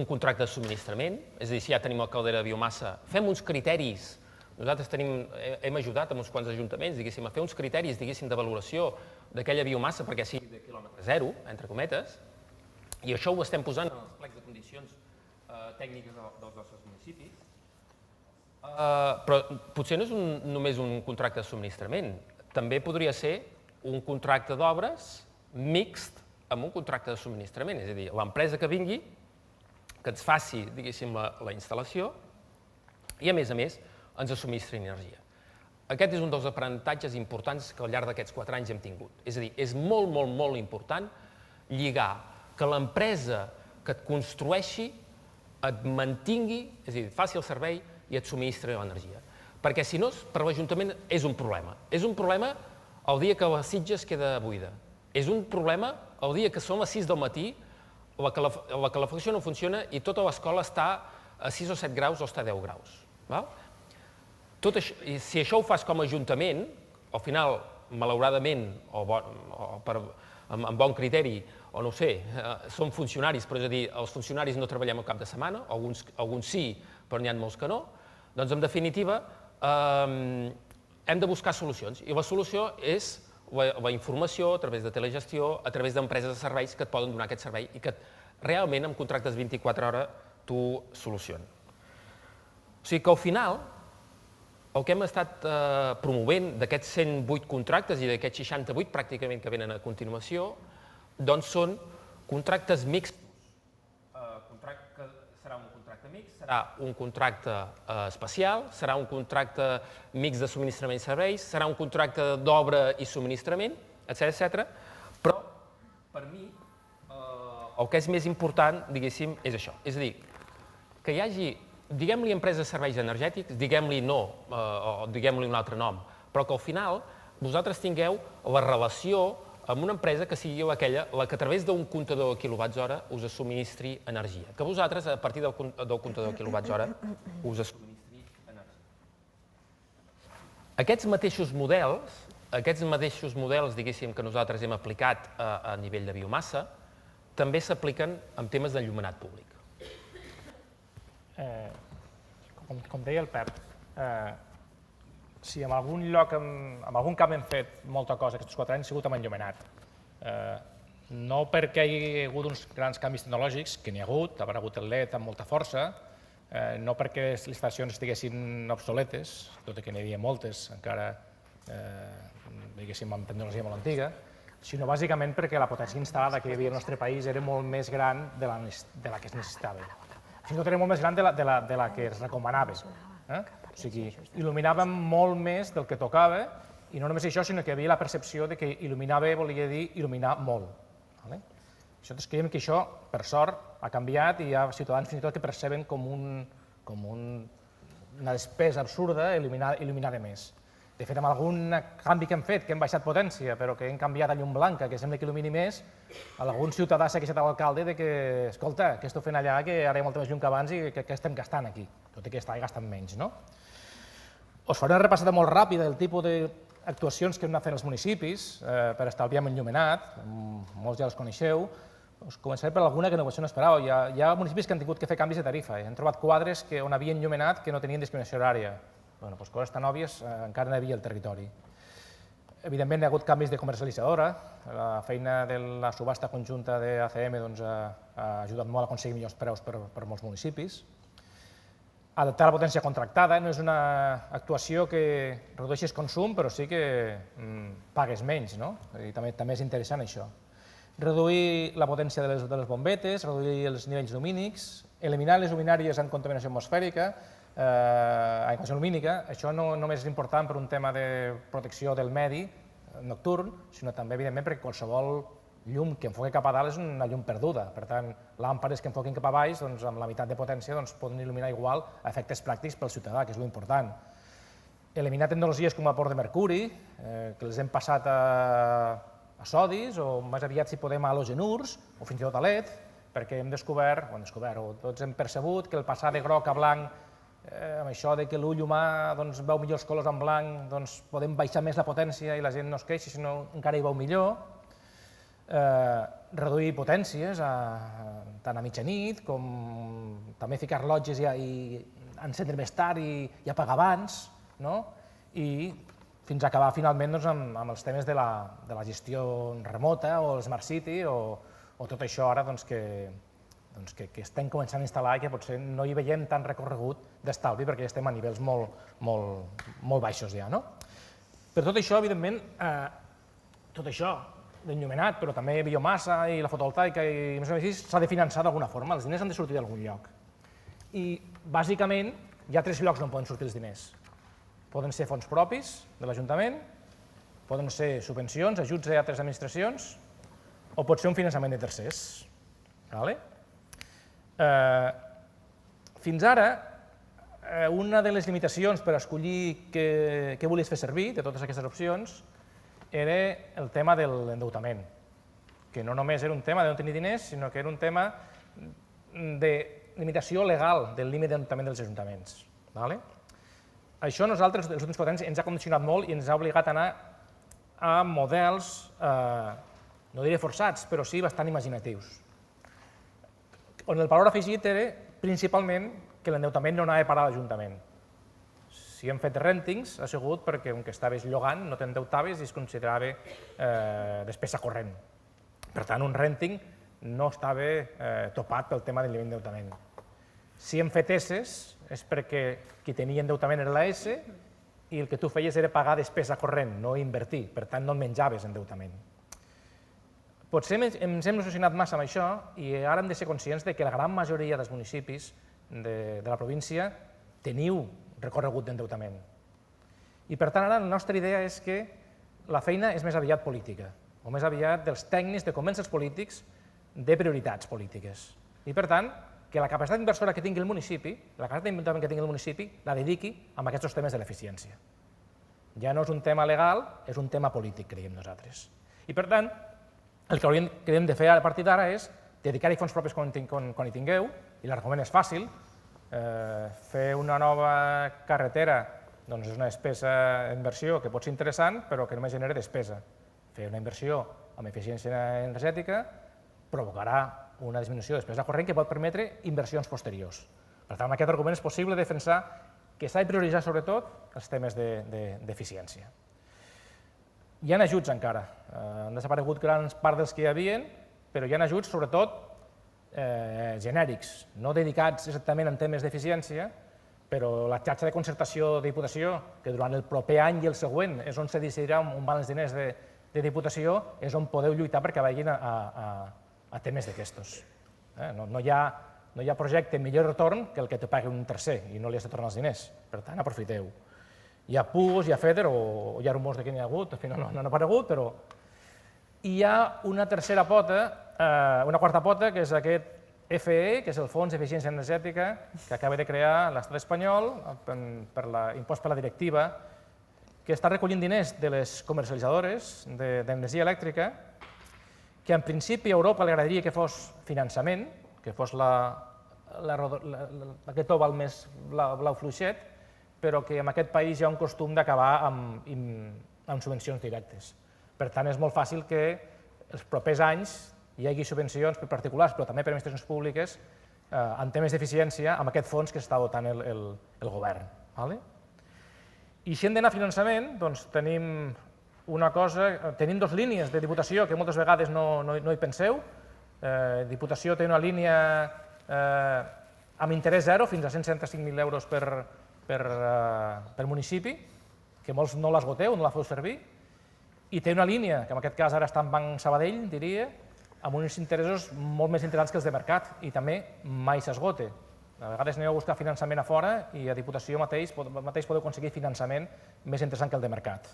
contracte de subministrament, és a dir, si ja tenim la caldera de biomassa, fem uns criteris. Nosaltres hem ajudat amb uns quants ajuntaments, diguéssim, a fer uns criteris, diguéssim, de valoració d'aquella biomassa perquè sigui de quilòmetre zero, entre cometes, i això ho estem posant en els plecs de condicions tècniques dels nostres municipis. Però potser no és només un contracte de subministrament, també podria ser un contracte d'obres mixt amb un contracte de subministrament, és a dir, l'empresa que vingui, que ens faci, diguéssim, la instal·lació i, a més, ens subministri energia. Aquest és un dels aprenentatges importants que al llarg d'aquests 4 anys hem tingut. És a dir, és molt, molt, molt important lligar que l'empresa que et construeixi et mantingui, és a dir, et faci el servei i et subministri l'energia. Perquè, si no, per l'Ajuntament és un problema. És un problema el dia que la Sitges queda buida. És un problema el dia que són les 6 del matí, la calefacció no funciona i tota l'escola està a 6 o 7 graus o està a 10 graus. Si això ho fas com a Ajuntament, al final, malauradament, o amb bon criteri, o no ho sé, són funcionaris, però és a dir, els funcionaris no treballem el cap de setmana, alguns sí, però n'hi ha molts que no, doncs, en definitiva, hem de buscar solucions. I la solució és la informació a través de telegestió, a través d'empreses de serveis que et poden donar aquest servei i que realment amb contractes 24 hores t'ho solucionen. O sigui que al final, el que hem estat promovent d'aquests 108 contractes i d'aquests 68 pràcticament que venen a continuació, doncs són contractes mixtos. Serà un contracte mixt, serà un contracte especial, serà un contracte mixt de subministrament i serveis, serà un contracte d'obra i subministrament, etc. Però, per mi, el que és més important, diguéssim, és això. És a dir, que hi hagi, diguem-li empresa de serveis energètics, diguem-li no, o diguem-li un altre nom, però que al final vosaltres tingueu la relació amb una empresa que sigui aquella la que a través d'un comptador de quilowatts-hora us subministri energia. Que vosaltres, a partir del comptador de quilowatts-hora, us subministri energia. Aquests mateixos models, diguéssim, que nosaltres hem aplicat a nivell de biomassa, també s'apliquen en temes d'enllumenat públic. Com deia el Pep, si en algun lloc, en algun camp hem fet molta cosa aquests 4 anys, ha sigut amb enllumenat. No perquè hi hagi hagut uns grans canvis tecnològics, que n'hi ha hagut, ha aparegut el LED amb molta força, no perquè les instal·lacions estiguessin obsoletes, tot i que n'hi havia moltes encara, diguéssim, amb tecnologia molt antiga, sinó bàsicament perquè la potència instal·lada que hi havia al nostre país era molt més gran de la que es necessitava. Fins i tot era molt més gran de la que es recomanava. O sigui, il·luminàvem molt més del que tocava, i no només això, sinó que hi havia la percepció de que il·luminar bé volia dir il·luminar molt. Nosaltres creiem que això, per sort, ha canviat i hi ha ciutadans fins i tot que perceben com una despesa absurda il·luminar de més. De fet, amb algun canvi que hem fet, que hem baixat potència, però que hem canviat a llum blanca, que sembla que il·lumini més, algun ciutadà s'ha queixat a l'alcalde de que, escolta, què esteu fent allà, que ara hi ha molta més llum que abans i que estem gastant aquí, tot i que estava gastant menys, no? Us faré una repassada molt ràpida del tipus d'actuacions que hem anat fent els municipis per estalviar amb enllumenat, molts ja els coneixeu. Us començaré per alguna que no esperàveu. Hi ha municipis que han tingut que fer canvis de tarifa, han trobat quadres on havia enllumenat que no tenien discriminació horària. Bueno, doncs coses tan òbvies encara no hi havia al territori. Evidentment hi ha hagut canvis de comercialitzadora, la feina de la subhasta conjunta d'ACM ha ajudat molt a aconseguir millors preus per molts municipis. Adaptar la potència contractada no és una actuació que redueixis consum, però sí que pagues menys, no? I també és interessant això. Reduir la potència de les bombetes, reduir els nivells lumínics, eliminar les luminàries amb contaminació atmosfèrica, contaminació lumínica. Això no només és important per un tema de protecció del medi nocturn, sinó també, evidentment, perquè qualsevol llum que enfoqui cap a dalt és una llum perduda. Per tant, làmpades que enfoquin cap a baix, amb la meitat de potència, poden il·luminar igual a efectes pràctics pel ciutadà, que és l'important. Eliminar tecnologies com vapor de mercuri, que les hem passat a sodis, o més aviat, si podem, a halogenurs, o fins i tot a LED, perquè hem descobert, o tots hem percebut, que el passar de groc a blanc, amb això que l'ull humà veu millor els colors en blanc, podem baixar més la potència i la gent no es queixa, sinó encara hi veu millor. Reduir potències tant a mitjanit com també ficar rellotges i encendre més tard i apagar abans, i fins a acabar finalment amb els temes de la gestió remota o el Smart City o tot això ara que estem començant a instal·lar i que potser no hi veiem tant recorregut d'estalvi perquè ja estem a nivells molt baixos ja. Per tot això, evidentment, tot això d'enllumenat, però també biomassa i la fotovoltaica i més o menys s'ha de finançar d'alguna forma, els diners han de sortir d'algun lloc. I, bàsicament, hi ha 3 llocs on poden sortir els diners. Poden ser fons propis de l'Ajuntament, poden ser subvencions, ajuts a altres administracions, o pot ser un finançament de tercers. Fins ara, una de les limitacions per escollir què volies fer servir, de totes aquestes opcions, era el tema de l'endeutament, que no només era un tema de no tenir diners, sinó que era un tema de limitació legal del límit d'endeutament dels ajuntaments. Això a nosaltres, els últims 4 anys, ens ha condicionat molt i ens ha obligat a anar a models, no diré forçats, però sí bastant imaginatius, on el valor afegit era principalment que l'endeutament no anava a parar a l'Ajuntament. Si hem fet rèntings ha sigut perquè, com que estaves llogant, no t'endeutaves i es considerava despesa corrent. Per tant, un rènting no estava topat pel tema del nivell d'endeutament. Si hem fet ESEs és perquè qui tenia endeutament era l'ES i el que tu feies era pagar despesa corrent, no invertir, per tant no menjaves endeutament. Potser ens hem obsessionat massa amb això i ara hem de ser conscients que la gran majoria dels municipis de la província teniu recorregut d'endeutament. I per tant ara la nostra idea és que la feina és més aviat política, o més aviat dels tècnics de convèncer els polítics de prioritats polítiques. I per tant, que la capacitat inversora que tingui el municipi, la capacitat d'endeutament que tingui el municipi, la dediqui a aquests temes de l'eficiència. Ja no és un tema legal, és un tema polític, creiem nosaltres. I per tant, el que hauríem de fer a partir d'ara és dedicar-hi fons propis quan hi tingueu, i l'argument és fàcil. Fer una nova carretera és una despesa d'inversió que pot ser interessant, però que només genera despesa. Fer una inversió amb eficiència energètica provocarà una disminució de despesa corrent que pot permetre inversions posteriors. Per tant, amb aquest argument és possible defensar que s'ha de prioritzar sobretot els temes d'eficiència. Hi ha ajuts encara, han desaparegut grans part dels que hi havia, però hi ha ajuts sobretot genèrics, no dedicats exactament en temes d'eficiència, però la xarxa de concertació de Diputació, que durant el proper any i el següent és on se decidirà on van els diners de Diputació, és on podeu lluitar perquè vagin a temes d'aquestos. No hi ha projecte amb millor retorn que el que te pagui un tercer i no li has de tornar els diners, per tant aprofiteu. Hi ha PUOS, hi ha FEDER, o hi ha rumors que n'hi ha hagut, al final no han aparegut, però hi ha una tercera pota, una quarta pota, que és aquest FE, que és el Fons d'Eficiència Energètica, que acaba de crear l'estat espanyol, impost per la directiva, que que està recollint diners de les comercialitzadores d'energia elèctrica, que en principi a Europa li agradaria que fos finançament, que fos aquest oval més blau fluixet, però que en aquest país hi ha un costum d'acabar amb subvencions directes. Per tant, és molt fàcil que els propers anys hi hagi subvencions per particulars, però també per administracions públiques, en temes d'eficiència, amb aquest fons que està dotant el govern. I si hem d'anar a finançament, doncs tenim dues línies de Diputació que moltes vegades no hi penseu. Diputació té una línia amb interès zero, fins a 175.000 euros per municipi, que molts no l'esgoteu, no la feu servir, i té una línia, que en aquest cas ara està en Banc Sabadell, diria, amb uns interessos molt més interessants que els de mercat, i també mai s'esgote. A vegades aneu a buscar finançament a fora i a Diputació mateix podeu aconseguir finançament més interessant que el de mercat.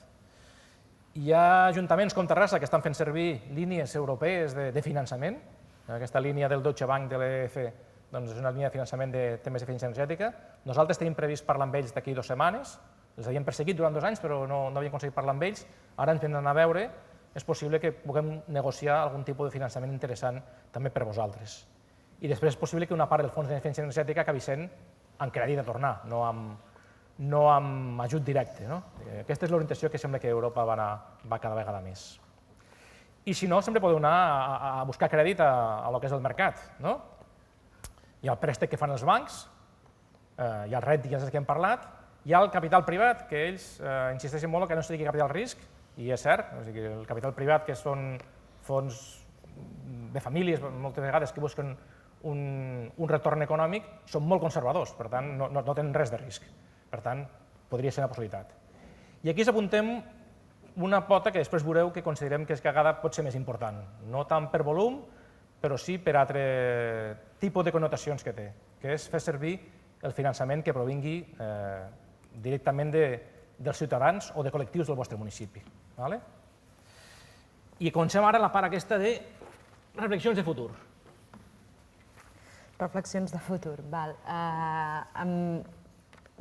Hi ha ajuntaments com Terrassa que estan fent servir línies europees de finançament. Aquesta línia del Deutsche Bank de l'EF és una línia de finançament de temes d'eficiència energètica. Nosaltres tenim previst parlar amb ells d'aquí 2 setmanes. Els havíem perseguit durant 2 anys, però no havíem aconseguit parlar amb ells. Ara ens venen a veure. És possible que puguem negociar algun tipus de finançament interessant també per vosaltres. I després és possible que una part del fons d'eficiència energètica acabi sent en crèdit a tornar, no amb ajut directe. Aquesta és l'orientació que sembla que Europa va cada vegada més. I si no, sempre podeu anar a buscar crèdit a lo que és el mercat. Hi ha el préstec que fan els bancs, hi ha el RET, ja que hem parlat, hi ha el capital privat, que ells insisteixen molt que no se digui capital risc, i és cert, el capital privat, que són fons de famílies, moltes vegades, que busquen un retorn econòmic, són molt conservadors, per tant, no tenen res de risc. Per tant, podria ser una possibilitat. I aquí s'apuntem una pota que després veureu que considerem que cada vegada pot ser més important, no tant per volum, però sí per altre tipus de connotacions que té, que és fer servir el finançament que provingui directament dels ciutadans o de col·lectius del vostre municipi. I comencem ara la part aquesta de reflexions de futur. Reflexions de futur, val.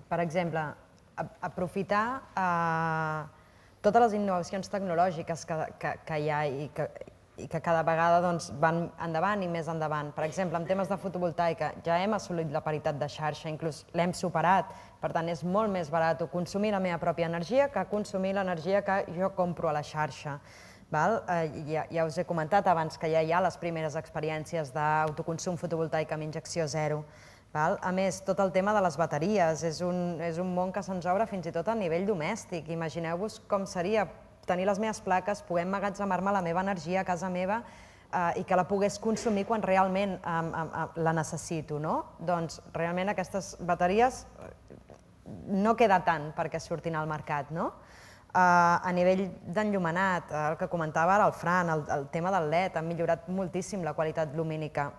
Per exemple, aprofitar totes les innovacions tecnològiques que hi ha i que cada vegada van endavant i més endavant. Per exemple, en temes de fotovoltaica ja hem assolit la paritat de xarxa, inclús l'hem superat, per tant és molt més barat consumir la meva pròpia energia que consumir l'energia que jo compro a la xarxa. Ja us he comentat abans que ja hi ha les primeres experiències d'autoconsum fotovoltaic amb injecció zero. A més, tot el tema de les bateries és un món que se'ns obre fins i tot a nivell domèstic. Imagineu-vos com seria tenir les meves plaques, poder emmagatzemar-me la meva energia a casa meva i que la pogués consumir quan realment la necessito. Doncs realment aquestes bateries no queda tant perquè surtin al mercat. A nivell d'enllumenat, el que comentava ara el Fran, el tema del LED, ha millorat moltíssim la qualitat lumínica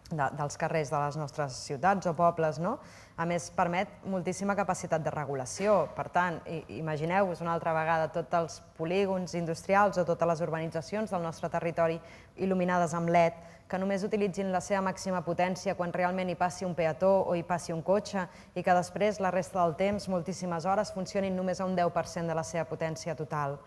dels carrers de les nostres ciutats o pobles. A més, permet moltíssima capacitat de regulació. Per tant, imagineu-vos una altra vegada tots els polígons industrials o totes les urbanitzacions del nostre territori il·luminades amb LED, que només utilitzin la seva màxima potència quan realment hi passi un peató o hi passi un cotxe i que després, la resta del temps, moltíssimes hores, funcionin només a un 10% de la seva potència total.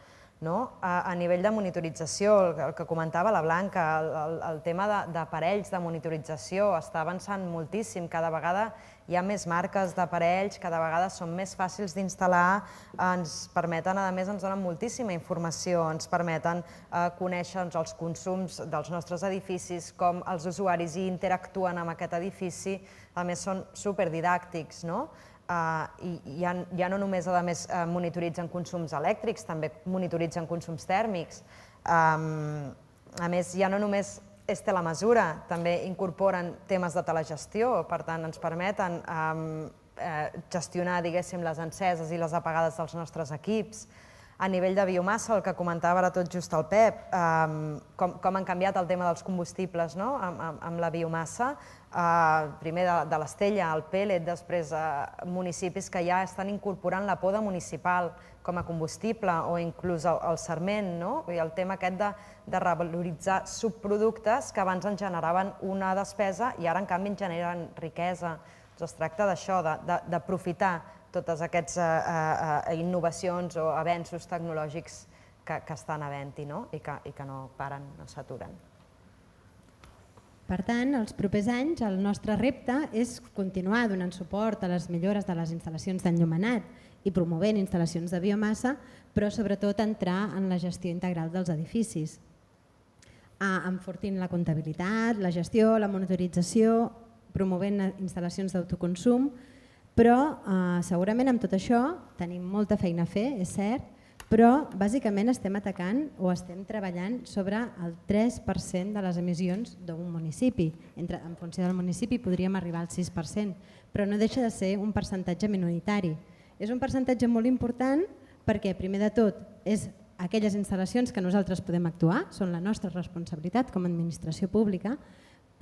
A nivell de monitorització, el que comentava la Blanca, el tema d'aparells de monitorització està avançant moltíssim. Cada vegada hi ha més marques d'aparells, cada vegada són més fàcils d'instal·lar, ens permeten, a més, ens donen moltíssima informació, ens permeten conèixer els consums dels nostres edificis, com els usuaris hi interactuen amb aquest edifici, a més són superdidàctics, i ja no només, a més, monitoritzen consums elèctrics, també monitoritzen consums tèrmics. A més, ja no només és telemesura, també incorporen temes de telegestió, per tant, ens permeten gestionar, diguéssim, les enceses i les apagades dels nostres equips. A nivell de biomassa, el que comentava ara tot just el Pep, com han canviat el tema dels combustibles amb la biomassa, primer de l'estella, el pèl·let, després municipis que ja estan incorporant la poda municipal com a combustible o inclús el sarment, i el tema aquest de revaloritzar subproductes que abans ens generaven una despesa i ara en canvi ens generen riquesa. Es tracta d'això, d'aprofitar totes aquestes innovacions o avenços tecnològics que estan havent-hi i que no paren, no s'aturen. Per tant, els propers anys el nostre repte és continuar donant suport a les millores de les instal·lacions d'enllumenat i promovent instal·lacions de biomassa, però sobretot entrar en la gestió integral dels edificis, enfortint la comptabilitat, la gestió, la monitorització, promovent instal·lacions d'autoconsum, però segurament amb tot això tenim molta feina a fer, és cert, però bàsicament estem atacant o estem treballant sobre el 3% de les emissions d'un municipi. En funció del municipi podríem arribar al 6%, però no deixa de ser un percentatge minoritari. És un percentatge molt important perquè, primer de tot, és aquelles instal·lacions que nosaltres podem actuar, són la nostra responsabilitat com a administració pública,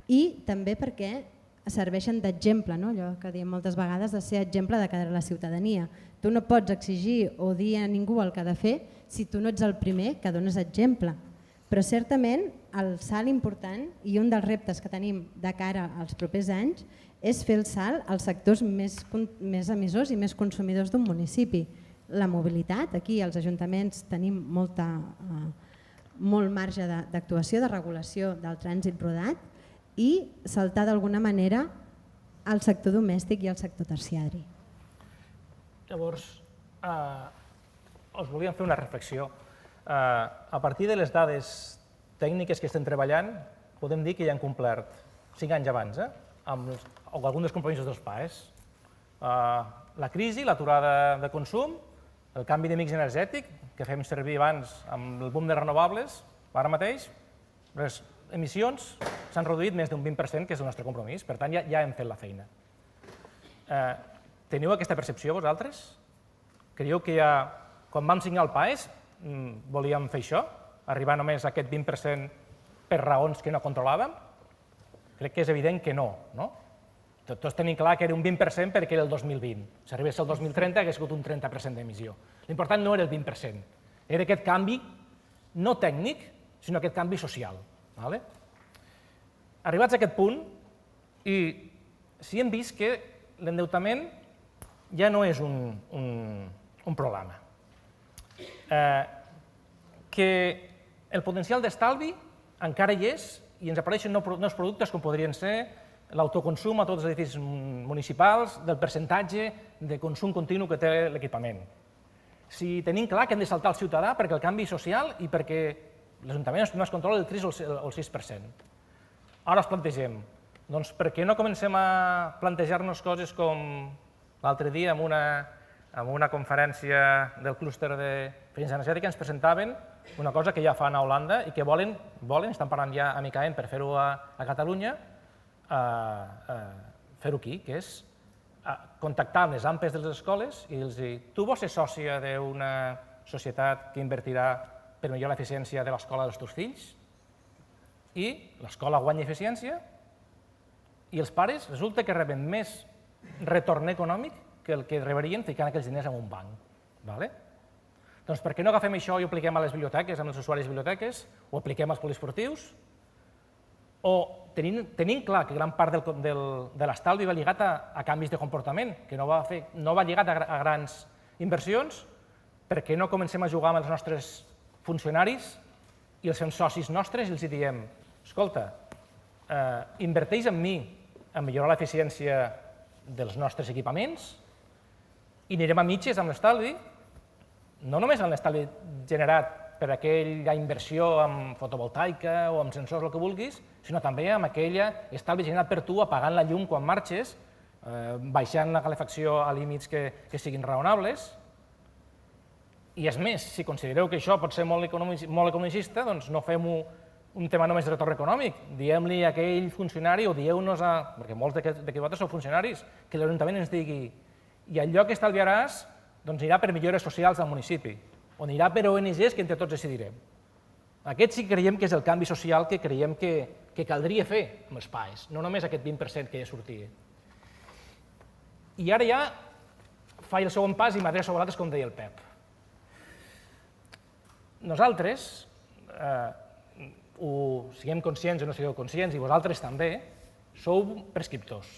i també perquè serveixen d'exemple, allò que diem moltes vegades, de ser exemple de cara a la ciutadania. Tu no pots exigir o dir a ningú el que ha de fer si tu no ets el primer que dones exemple. Però certament el salt important i un dels reptes que tenim de cara als propers anys és fer el salt als sectors més emissors i més consumidors d'un municipi. La mobilitat, aquí els ajuntaments tenim molt marge d'actuació, de regulació del trànsit rodat, i saltar d'alguna manera al sector domèstic i al sector terciari. Llavors, us volíem fer una reflexió. A partir de les dades tècniques que estem treballant, podem dir que ja han complert 5 anys abans, amb alguns dels compromisos dels PAEs. La crisi, l'aturada de consum, el canvi de mix energètic, que fem servir abans amb el boom de renovables, ara mateix, les emissions s'han reduït més d'un 20%, que és el nostre compromís, per tant ja hem fet la feina. Teniu aquesta percepció vosaltres? Creieu que quan vam signar el PAES volíem fer això? Arribar només a aquest 20% per raons que no controlàvem? Crec que és evident que no. Tots tenim clar que era un 20% perquè era el 2020. Si arribés el 2030 hagués sigut un 30% d'emissió. L'important no era el 20%, era aquest canvi no tècnic, sinó aquest canvi social. Arribats a aquest punt, i sí hem vist que l'endeutament ja no és un problema. Que el potencial d'estalvi encara hi és i ens apareixen nous productes com podrien ser l'autoconsum a tots els edificis municipals, del percentatge de consum continu que té l'equipament. Si tenim clar que hem de saltar al ciutadà perquè el canvi social i perquè l'Ajuntament no es controla el 3 o el 6%. Ara ens plantegem, doncs per què no comencem a plantejar-nos coses com l'altre dia en una conferència del clúster d'eficiència energètica ens presentaven una cosa que ja fan a Holanda i que volen, estan parlant ja amb ICAEN per fer-ho a Catalunya, fer-ho aquí, que és contactar amb les AMPs de les escoles i dir, tu vols ser sòcia d'una societat que invertirà per millorar l'eficiència de l'escola dels teus fills, i l'escola guanya eficiència, i els pares resulta que reben més retorn econòmic que el que rebrien ficant aquells diners en un banc. Doncs per què no agafem això i ho apliquem a les biblioteques, amb els usuaris de biblioteques, o apliquem als poliesportius, o tenim clar que gran part de l'estalvi va lligat a canvis de comportament, que no va lligat a grans inversions, per què no comencem a jugar amb els nostres funcionaris i els fem socis nostres i els diem, escolta, inverteix en mi a millorar l'eficiència dels nostres equipaments i anirem a mitges amb l'estalvi, no només amb l'estalvi generat per aquella inversió en fotovoltaica o amb sensors, el que vulguis, sinó també amb aquella estalvi generat per tu apagant la llum quan marxes, baixant la calefacció a límits que siguin raonables. I és més, si considereu que això pot ser molt economicista, doncs no fem un tema només de retorn econòmic. Diem-li a aquell funcionari o dieu-nos, perquè molts de vosaltres sou funcionaris, que l'Ajuntament ens digui i el lloc que estalviaràs anirà per millores socials del municipi, o anirà per ONGs que entre tots decidirem. Aquest sí que creiem que és el canvi social que creiem que caldria fer amb els PAEs, no només aquest 20% que ja sortia. I ara ja faig el segon pas i m'adreço a vosaltres, com deia el Pep. Nosaltres, siguem conscients o no sigueu conscients, i vosaltres també, sou prescriptors.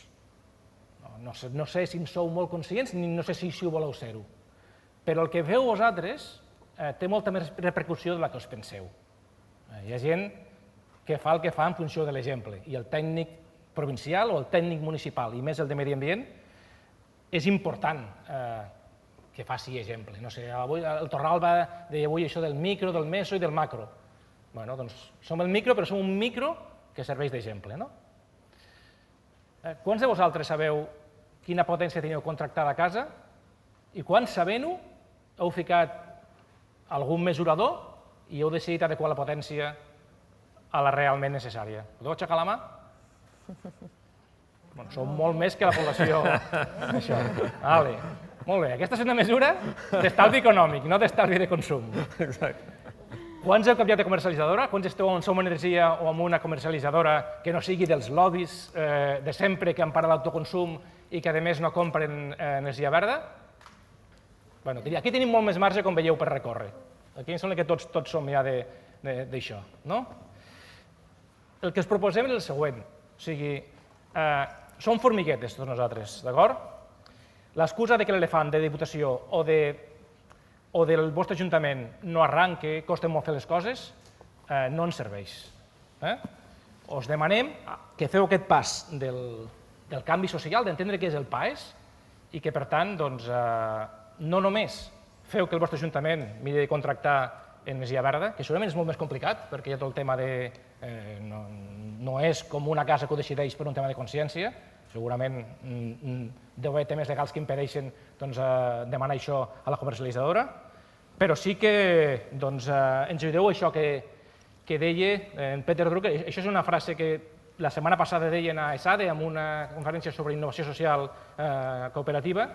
no sé si en sou molt conscients ni no sé si ho voleu ser-ho, però el que feu vosaltres té molta més repercussió de la que us penseu. Hi ha gent que fa el que fa en funció de l'exemple i el tècnic provincial o el tècnic municipal, i més el de medi ambient, és important que faci exemple. No sé, el Torralba deia avui això del micro, del meso i del macro. Bé, doncs som el micro, però som un micro que serveix d'exemple. Quants de vosaltres sabeu quina potència teniu contractada a casa i quants, sabent-ho, heu ficat algun mesurador i heu decidit adequar la potència a la realment necessària? Podeu aixecar la mà? Som molt més que la població. Molt bé, aquesta és una mesura d'estalvi econòmic, no d'estalvi de consum. Quants heu canviat de comercialitzadora? Quants esteu en Som Energia o en una comercialitzadora que no sigui dels lobbies de sempre que empara l'autoconsum i que a més no compren energia verda? Aquí tenim molt més marge, com veieu, per recórrer. Aquí em sembla que tots som ja d'això. El que us proposem és el següent. O sigui, som formiguetes tots nosaltres, d'acord? L'excusa que l'elefant de Diputació o del vostre ajuntament no arranque, costa molt fer les coses, no ens serveix. Us demanem que feu aquest pas del canvi social, d'entendre què és el PAES i que, per tant, no només feu que el vostre ajuntament miri de contractar energia verda, que segurament és molt més complicat, perquè hi ha tot el tema de... no és com una casa que ho decideix per un tema de consciència, segurament deu haver temes legals que impedeixen demanar això a la comercialitzadora, però sí que ens ajudeu a això que deia en Peter Drucker. Això és una frase que la setmana passada deien a ESADE, en una conferència sobre innovació social cooperativa.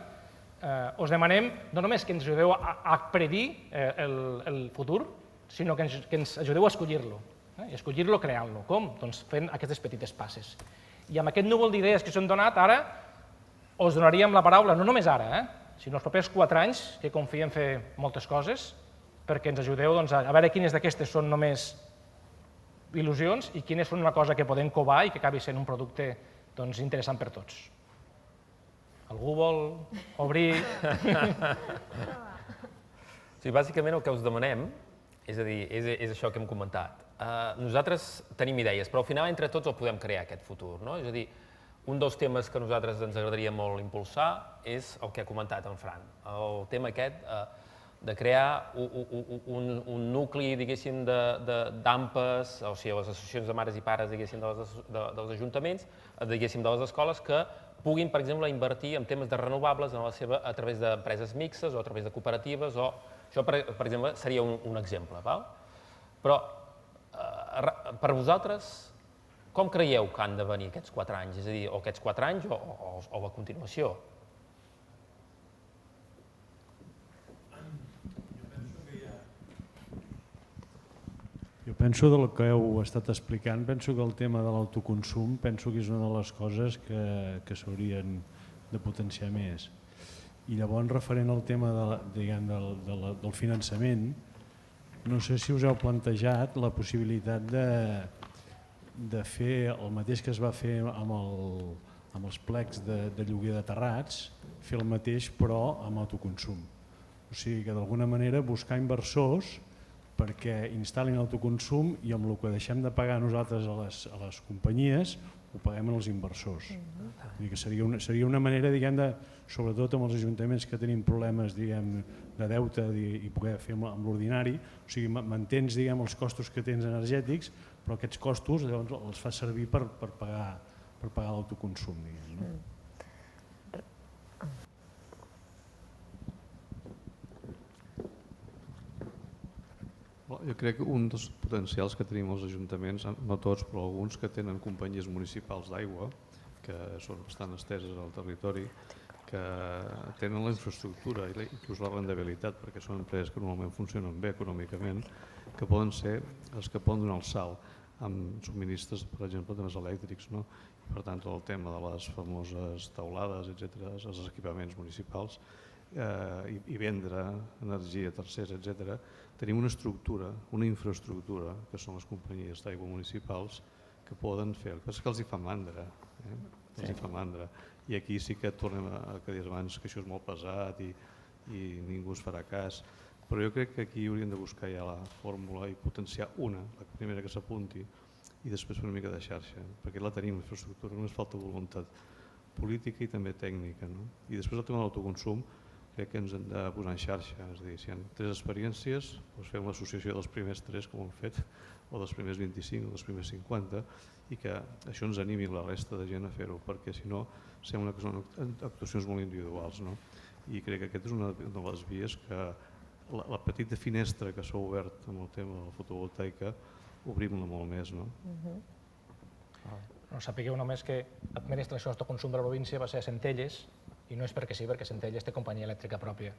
Us demanem no només que ens ajudeu a predir el futur, sinó que ens ajudeu a escollir-lo, i escollir-lo creant-lo. Com? Doncs fent aquestes petites passes. I amb aquest núvol d'idees que us hem donat, ara us donaríem la paraula, no només ara, sinó els propers 4 anys, que confiem en fer moltes coses, perquè ens ajudeu a veure quines d'aquestes són només il·lusions i quines són una cosa que podem covar i que acabi sent un producte interessant per tots. Algú vol obrir? Sí, bàsicament el que us demanem, és a dir, és això que hem comentat. Nosaltres tenim idees, però al final entre tots el podem crear, aquest futur. És a dir, un dels temes que a nosaltres ens agradaria molt impulsar és el que ha comentat en Fran, el tema aquest de crear un nucli, diguéssim, d'AMPAs, o sigui, les associacions de mares i pares, diguéssim, dels ajuntaments, diguéssim, de les escoles, que puguin, per exemple, invertir en temes de renovables a través d'empreses mixtes o a través de cooperatives. Això, per exemple, seria un exemple. Però, per vosaltres, com creieu que han de venir aquests 4 anys? És a dir, o aquests 4 anys o la continuació? Jo penso del que heu estat explicant, penso que el tema de l'autoconsum penso que és una de les coses que s'haurien de potenciar més. I llavors, referent al tema del finançament, no sé si us heu plantejat la possibilitat de fer el mateix que es va fer amb els plecs de lloguer de terrats, fer el mateix però amb autoconsum. O sigui que d'alguna manera buscar inversors perquè instal·lin autoconsum i amb el que deixem de pagar nosaltres a les companyies ho paguem als inversors. Seria una manera, sobretot amb els ajuntaments que tenim problemes de deute i poder fer amb l'ordinari, o sigui, mantens els costos que tens energètics, però aquests costos els fas servir per pagar l'autoconsum. Jo crec que un dels potencials que tenim els ajuntaments, no tots però alguns, que tenen companyies municipals d'aigua, que són bastant esteses al territori, que tenen la infraestructura i inclús la rendibilitat, perquè són empreses que normalment funcionen bé econòmicament, que poden ser els que poden donar el salt amb subministres, per exemple, de més elèctrics. Per tant, tot el tema de les famoses teulades, etc., els equipaments municipals, i vendre energia a tercers, etc., tenim una estructura, una infraestructura, que són les companyies d'aigua municipals, que poden fer. El que passa és que els hi fa mandra. els hi fa mandra. I aquí sí que tornem a que deies abans que això és molt pesat i ningú es farà cas. Però jo crec que aquí hauríem de buscar ja la fórmula i potenciar una, la primera que s'apunti, i després una mica de xarxa, perquè la tenim, l'infraestructura, només falta voluntat política i també tècnica. No? I després el tema de l'autoconsum, crec que ens hem de posar en xarxa, és a dir, si hi ha 3 experiències, doncs fem l'associació dels primers 3, com hem fet, o dels primers 25 o dels primers 50, i que això ens animi la resta de gent a fer-ho, perquè si no sembla que són actuacions molt individuals. No? I crec que aquesta és una de les vies que la petita finestra que s'ha obert amb el tema de la fotovoltaica, obrim-la molt més. No? No, sapigueu només que l'administració d'autoconsum de la província va ser a Centelles, i no és perquè sí, perquè Centelles té companyia elèctrica pròpia.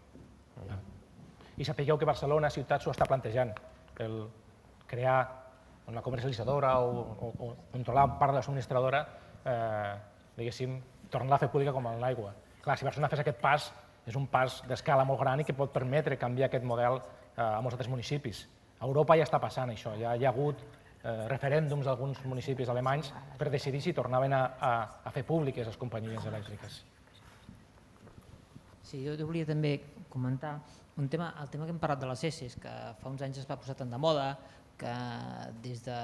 I sapigueu que Barcelona, ciutat, s'ho està plantejant, el crear una comercialitzadora o controlar part de la subministradora, diguéssim, tornar-la a fer pública com en l'aigua. Clar, si Barcelona fes aquest pas, és un pas d'escala molt gran i que pot permetre canviar aquest model a molts altres municipis. A Europa ja està passant això, ja hi ha hagut referèndums d'alguns municipis alemanys per decidir si tornaven a fer públiques les companyies elèctriques. Sí, jo volia també comentar el tema que hem parlat de les ESEs, que fa uns anys es va posar tant de moda, que des de,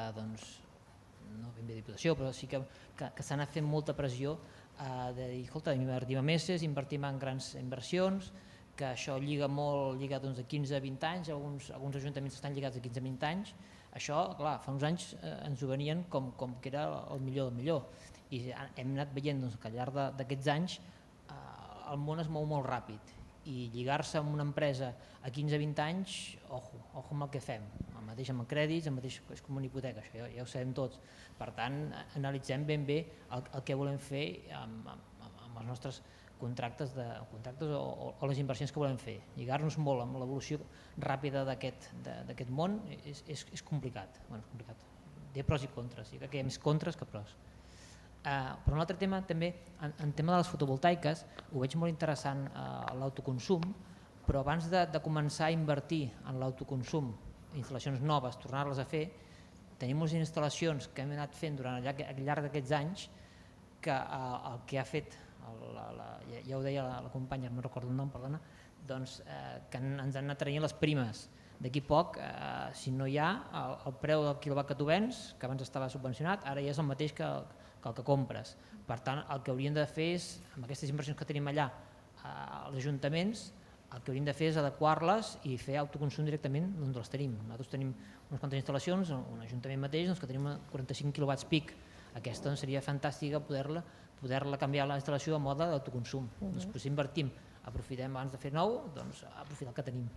no ben bé Diputació, però sí que s'ha anat fent molta pressió de dir, escolta, invertim en ESEs, invertim en grans inversions, que això lliga molt, lliga de 15 a 20 anys, alguns ajuntaments estan lligats de 15 a 20 anys. Això, clar, fa uns anys ens ho venien com que era el millor del millor. I hem anat veient que al llarg d'aquests anys el món es mou molt ràpid i lligar-se amb una empresa a 15 a 20 anys, ojo amb el que fem. El mateix amb crèdits, el mateix és com una hipoteca, això ja ho sabem tots. Per tant, analitzem ben bé el que volem fer amb els nostres contractes o les inversions que volem fer. Lligar-nos molt amb l'evolució ràpida d'aquest món és complicat. Té pros i contres, jo crec que hi ha més contres que pros. Però un altre tema també, en tema de les fotovoltaiques, ho veig molt interessant l'autoconsum, però abans de començar a invertir en l'autoconsum, instal·lacions noves, tornar-les a fer, tenim unes instal·lacions que hem anat fent durant al llarg d'aquests anys que el que ha fet, ja ho deia la companya, no recordo el nom, perdona, doncs que ens han anat traient les primes. D'aquí poc, si no hi ha, el preu del quilowatt que tu vens, que abans estava subvencionat, ara ja és el mateix que el que compres. Per tant, el que hauríem de fer és, amb aquestes inversions que tenim allà als ajuntaments, el que hauríem de fer és adequar-les i fer autoconsum directament d'on les tenim. Nosaltres tenim unes quantes instal·lacions, un ajuntament mateix, que tenim 45 quilowatts pic. Aquesta seria fantàstica poder-la canviar la instal·lació a mode d'autoconsum. Després invertim, aprofitem abans de fer nou, doncs aprofitar el que tenim.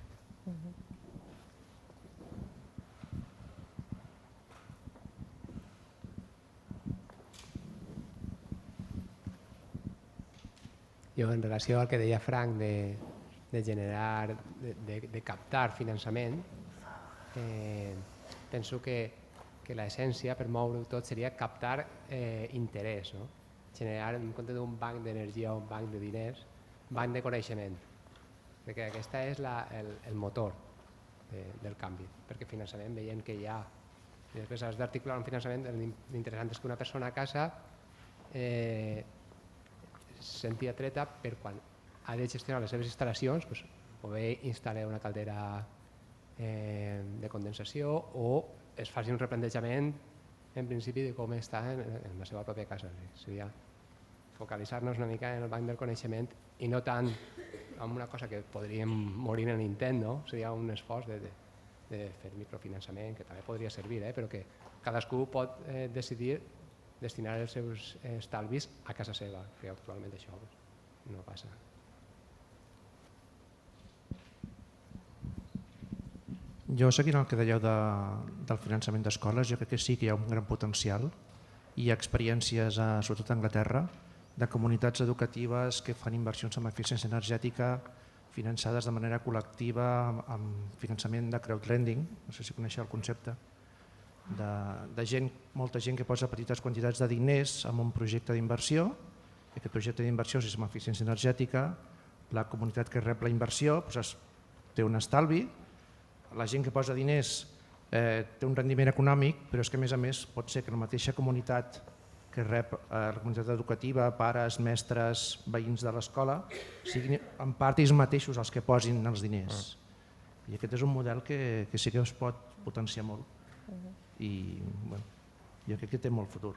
Jo, en relació al que deia Frank de generar, de captar finançament, penso que l'essència per moure-ho tot seria captar interès, no? Generar, en compte d'un banc d'energia o un banc de diners, banc de coneixement, perquè aquesta és el motor del canvi, perquè finançament veiem que hi ha, i després has d'articular un finançament, l'interessant és que una persona a casa senti atreta per quan ha de gestionar les seves instal·lacions, o bé instal·lar una caldera de condensació o es faci un replantejament en principi de com està en la seva pròpia casa. Seria focalitzar-nos una mica en el banc del coneixement i no tant en una cosa que podríem morir en l'intent, no? Seria un esforç de fer microfinançament, que també podria servir, però que cadascú pot decidir destinar els seus estalvis a casa seva, que actualment això no passa. Jo, seguint el que dèieu del finançament d'escoles, jo crec que sí que hi ha un gran potencial. Hi ha experiències, sobretot a Anglaterra, de comunitats educatives que fan inversions en eficiència energètica finançades de manera col·lectiva amb finançament de crowdlending, no sé si coneixeu el concepte, de gent, molta gent que posa petites quantitats de diners en un projecte d'inversió, i aquest projecte d'inversió és amb eficiència energètica, la comunitat que rep la inversió té un estalvi, la gent que posa diners té un rendiment econòmic, però és que a més pot ser que la mateixa comunitat que rep la comunitat educativa, pares, mestres, veïns de l'escola, siguin en part ells mateixos els que posin els diners. I aquest és un model que sí que es pot potenciar molt i jo crec que té molt futur.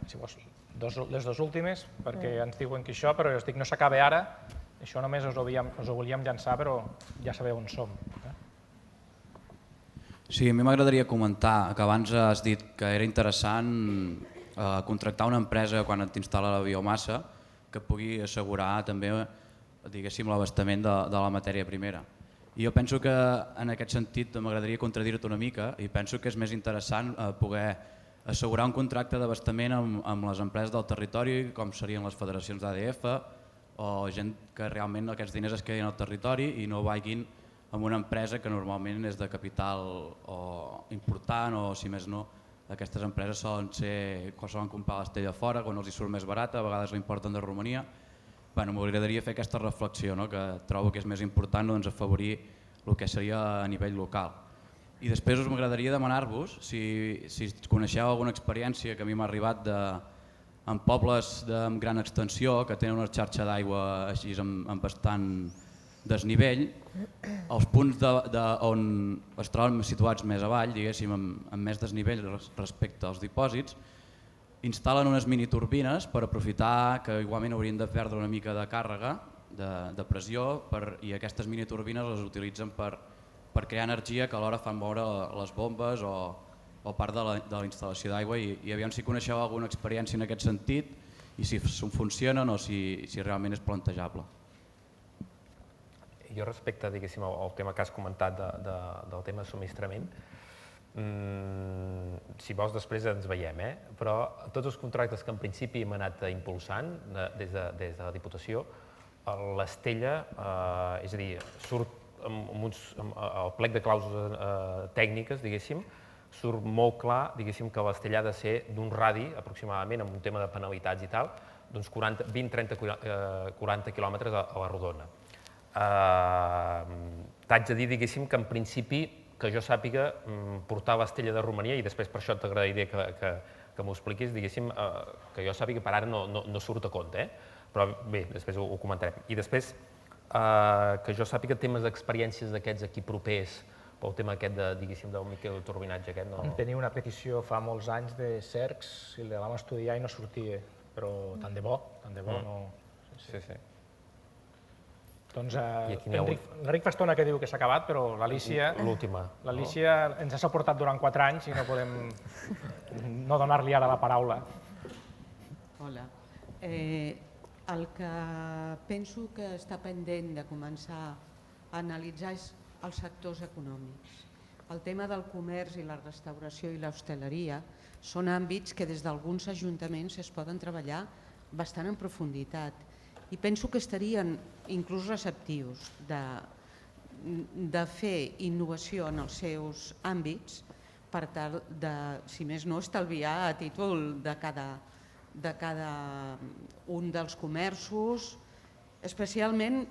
Si vols, les dues últimes, perquè ens diuen que això, però jo dic no s'acaba ara, això només us ho volíem llançar, però ja sabeu on som. Sí, a mi m'agradaria comentar que abans has dit que era interessant contractar una empresa quan t'instal·la la biomassa que pugui assegurar també l'abastament de la matèria primera. I jo penso que en aquest sentit m'agradaria contradir-te una mica i penso que és més interessant poder assegurar un contracte d'abastament amb les empreses del territori, com serien les federacions d'ADF, o gent que realment aquests diners es quedin al territori i no vagin amb una empresa que normalment és de capital important o, si més no, aquestes empreses solen comprar l'estella fora quan els hi surt més barata, a vegades la importen de Romania. M'agradaria fer aquesta reflexió, que trobo que és més important afavorir el que seria a nivell local. I després us m'agradaria demanar-vos si coneixeu alguna experiència que a mi m'ha arribat en pobles amb gran extensió que tenen una xarxa d'aigua així amb bastant desnivell, els punts on es troben situats més avall, diguéssim, amb més desnivell respecte als dipòsits, instal·len unes miniturbines per aprofitar que igualment haurien de perdre una mica de càrrega, de pressió, i aquestes miniturbines les utilitzen per crear energia que alhora fan moure les bombes o part de la instal·lació d'aigua i aviam si coneixeu alguna experiència en aquest sentit i si funcionen o si realment és plantejable. Jo respecte al tema que has comentat del tema de subministrament, si vols després ens veiem, però tots els contractes que en principi hem anat impulsant des de la Diputació, l'estella, és a dir, surt el plec de clàusules tècniques, diguéssim, surt molt clar que l'estella ha de ser d'un radi, aproximadament, amb un tema de penalitats i tal, d'uns 20, 30, 40 quilòmetres a la rodona. T'haig de dir, diguéssim, que en principi, que jo sàpiga, portar l'estella de Romania, i després per això t'agradaria que m'ho expliquis, diguéssim, que jo sàpiga per ara no surt a compte, però bé, després ho comentarem. I després, que jo sàpiga temes d'experiències d'aquests aquí propers, pel tema aquest, diguéssim, del microturbinatge aquest, no... Tenia una petició fa molts anys de cercs i la vam estudiar i no sortia, però tant de bo, no... Sí. Doncs l'Enric fa estona que diu que s'ha acabat, però l'Alícia ens ha suportat durant 4 anys i no podem no donar-li ara la paraula. Hola. El que penso que està pendent de començar a analitzar és els sectors econòmics. El tema del comerç i la restauració i l'hostaleria són àmbits que des d'alguns ajuntaments es poden treballar bastant en profunditat i penso que estarien inclús receptius de fer innovació en els seus àmbits per tal de, si més no, estalviar a títol de cada un dels comerços. Especialment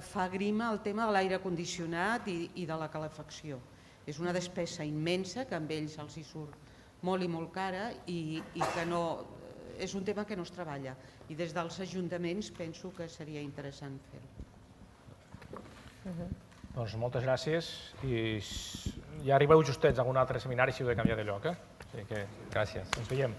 fa grima el tema de l'aire condicionat i de la calefacció. És una despesa immensa que amb ells els hi surt molt i molt cara i que no... És un tema que no es treballa i des dels ajuntaments penso que seria interessant fer-ho. Doncs moltes gràcies i ja arribeu justets a algun altre seminari si heu de canviar de lloc. Gràcies. Ens veiem.